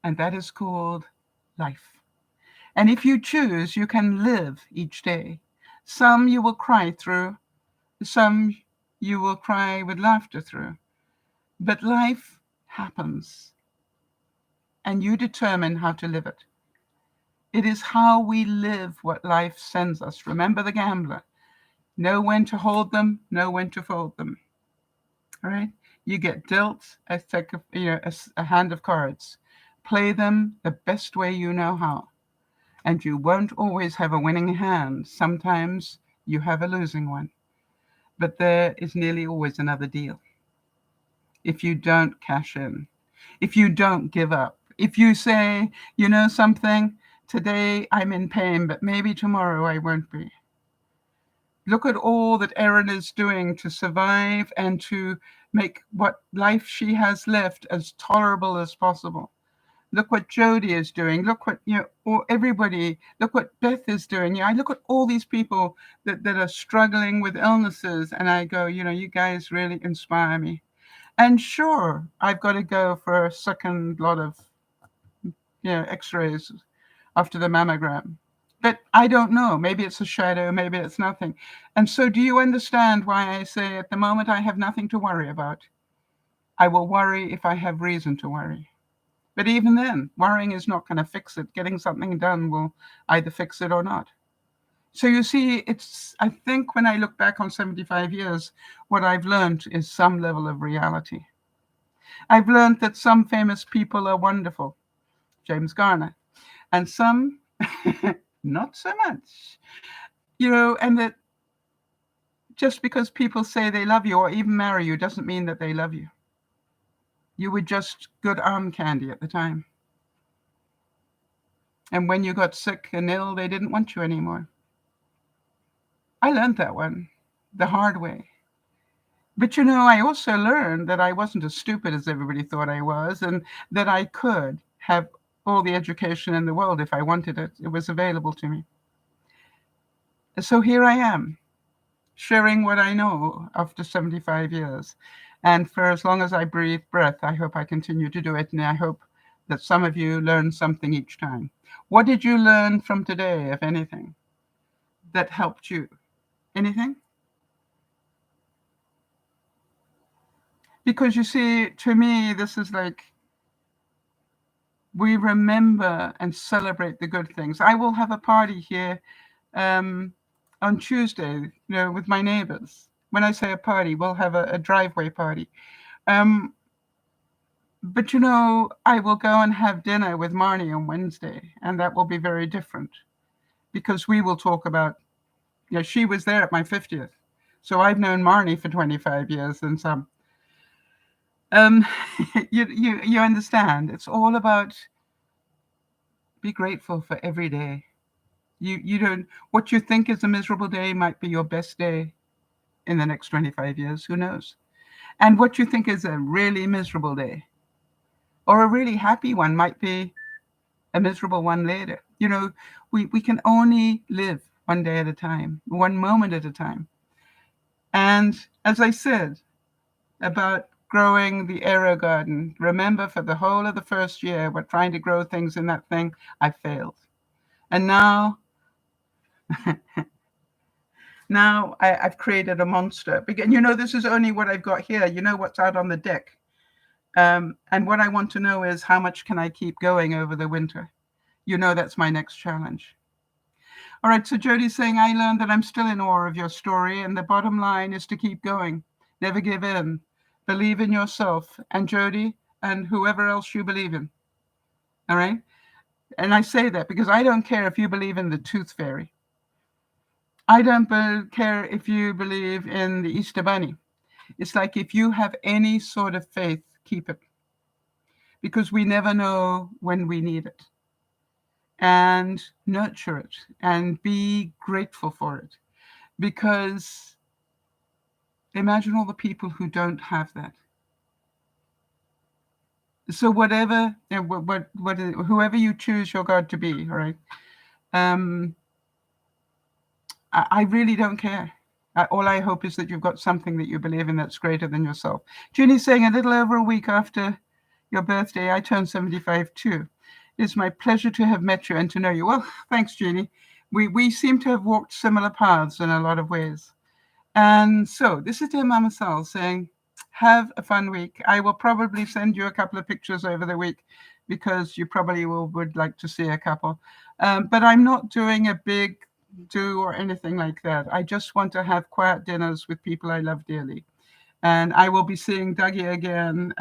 and that is called life. And if you choose, you can live each day. Some you will cry through, some you will cry with laughter through. But life happens, and you determine how to live it. It is how we live what life sends us. Remember the gambler. Know when to hold them, know when to fold them. All right? You get dealt a hand of cards. Play them the best way you know how. And you won't always have a winning hand. Sometimes you have a losing one. But there is nearly always another deal. If you don't cash in, if you don't give up, if you say, you know something, today I'm in pain, but maybe tomorrow I won't be. Look at all that Erin is doing to survive and to make what life she has left as tolerable as possible. Look what Jody is doing. Look what, or everybody, look what Beth is doing. I look at all these people that are struggling with illnesses, and I go, you guys really inspire me. And sure, I've got to go for a second lot of, x-rays after the mammogram. But I don't know. Maybe it's a shadow, maybe it's nothing. And so do you understand why I say at the moment I have nothing to worry about? I will worry if I have reason to worry. But even then, worrying is not going to fix it. Getting something done will either fix it or not. So you see, I think when I look back on 75 years, what I've learned is some level of reality. I've learned that some famous people are wonderful, James Garner, and some not so much. And that just because people say they love you or even marry you doesn't mean that they love you. You were just good arm candy at the time. And when you got sick and ill, they didn't want you anymore. I learned that one the hard way. But I also learned that I wasn't as stupid as everybody thought I was, and that I could have all the education in the world if I wanted it. It was available to me. So here I am, sharing what I know after 75 years. And for as long as I breathe breath, I hope I continue to do it. And I hope that some of you learn something each time. What did you learn from today, if anything, that helped you? Anything? Because you see, to me, this is like, we remember and celebrate the good things. I will have a party here on Tuesday, with my neighbors. When I say a party, we'll have a driveway party. But I will go and have dinner with Marnie on Wednesday, and that will be very different because we will talk about, she was there at my 50th. So I've known Marnie for 25 years and some. You understand. It's all about be grateful for every day. You don't, what you think is a miserable day might be your best day in the next 25 years. Who knows? And what you think is a really miserable day or a really happy one might be a miserable one later. We can only live one day at a time, one moment at a time. And as I said about growing the aero garden, remember for the whole of the first year, we're trying to grow things in that thing. I failed. And now I've created a monster. This is only what I've got here. What's out on the deck. And what I want to know is how much can I keep going over the winter? That's my next challenge. All right, so Jody's saying, I learned that I'm still in awe of your story, and the bottom line is to keep going. Never give in. Believe in yourself, and Jody, and whoever else you believe in. All right? And I say that because I don't care if you believe in the tooth fairy. I don't care if you believe in the Easter Bunny. It's like if you have any sort of faith, keep it. Because we never know when we need it. And nurture it and be grateful for it. Because imagine all the people who don't have that. So whatever, whoever you choose your God to be, all right? I really don't care. all I hope is that you've got something that you believe in that's greater than yourself. Junie's saying a little over a week after your birthday, I turned 75 too. It's my pleasure to have met you and to know you. Well, thanks, Junie. We seem to have walked similar paths in a lot of ways. And so this is DearMamaSal saying, have a fun week. I will probably send you a couple of pictures over the week because you probably would like to see a couple. But I'm not doing a big do or anything like that. I just want to have quiet dinners with people I love dearly. And I will be seeing Dougie again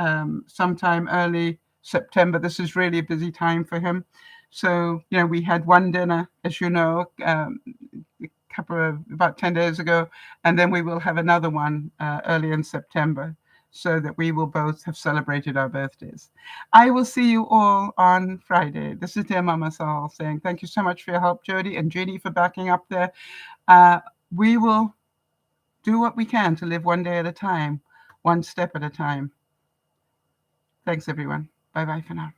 sometime early September. This is really a busy time for him. So, we had one dinner, as you know, about 10 days ago, and then we will have another one early in September, so that we will both have celebrated our birthdays. I will see you all on Friday. This is DearMamaSal saying thank you so much for your help, Jody and Jeannie, for backing up there. We will do what we can to live one day at a time, one step at a time. Thanks, everyone. Bye-bye for now.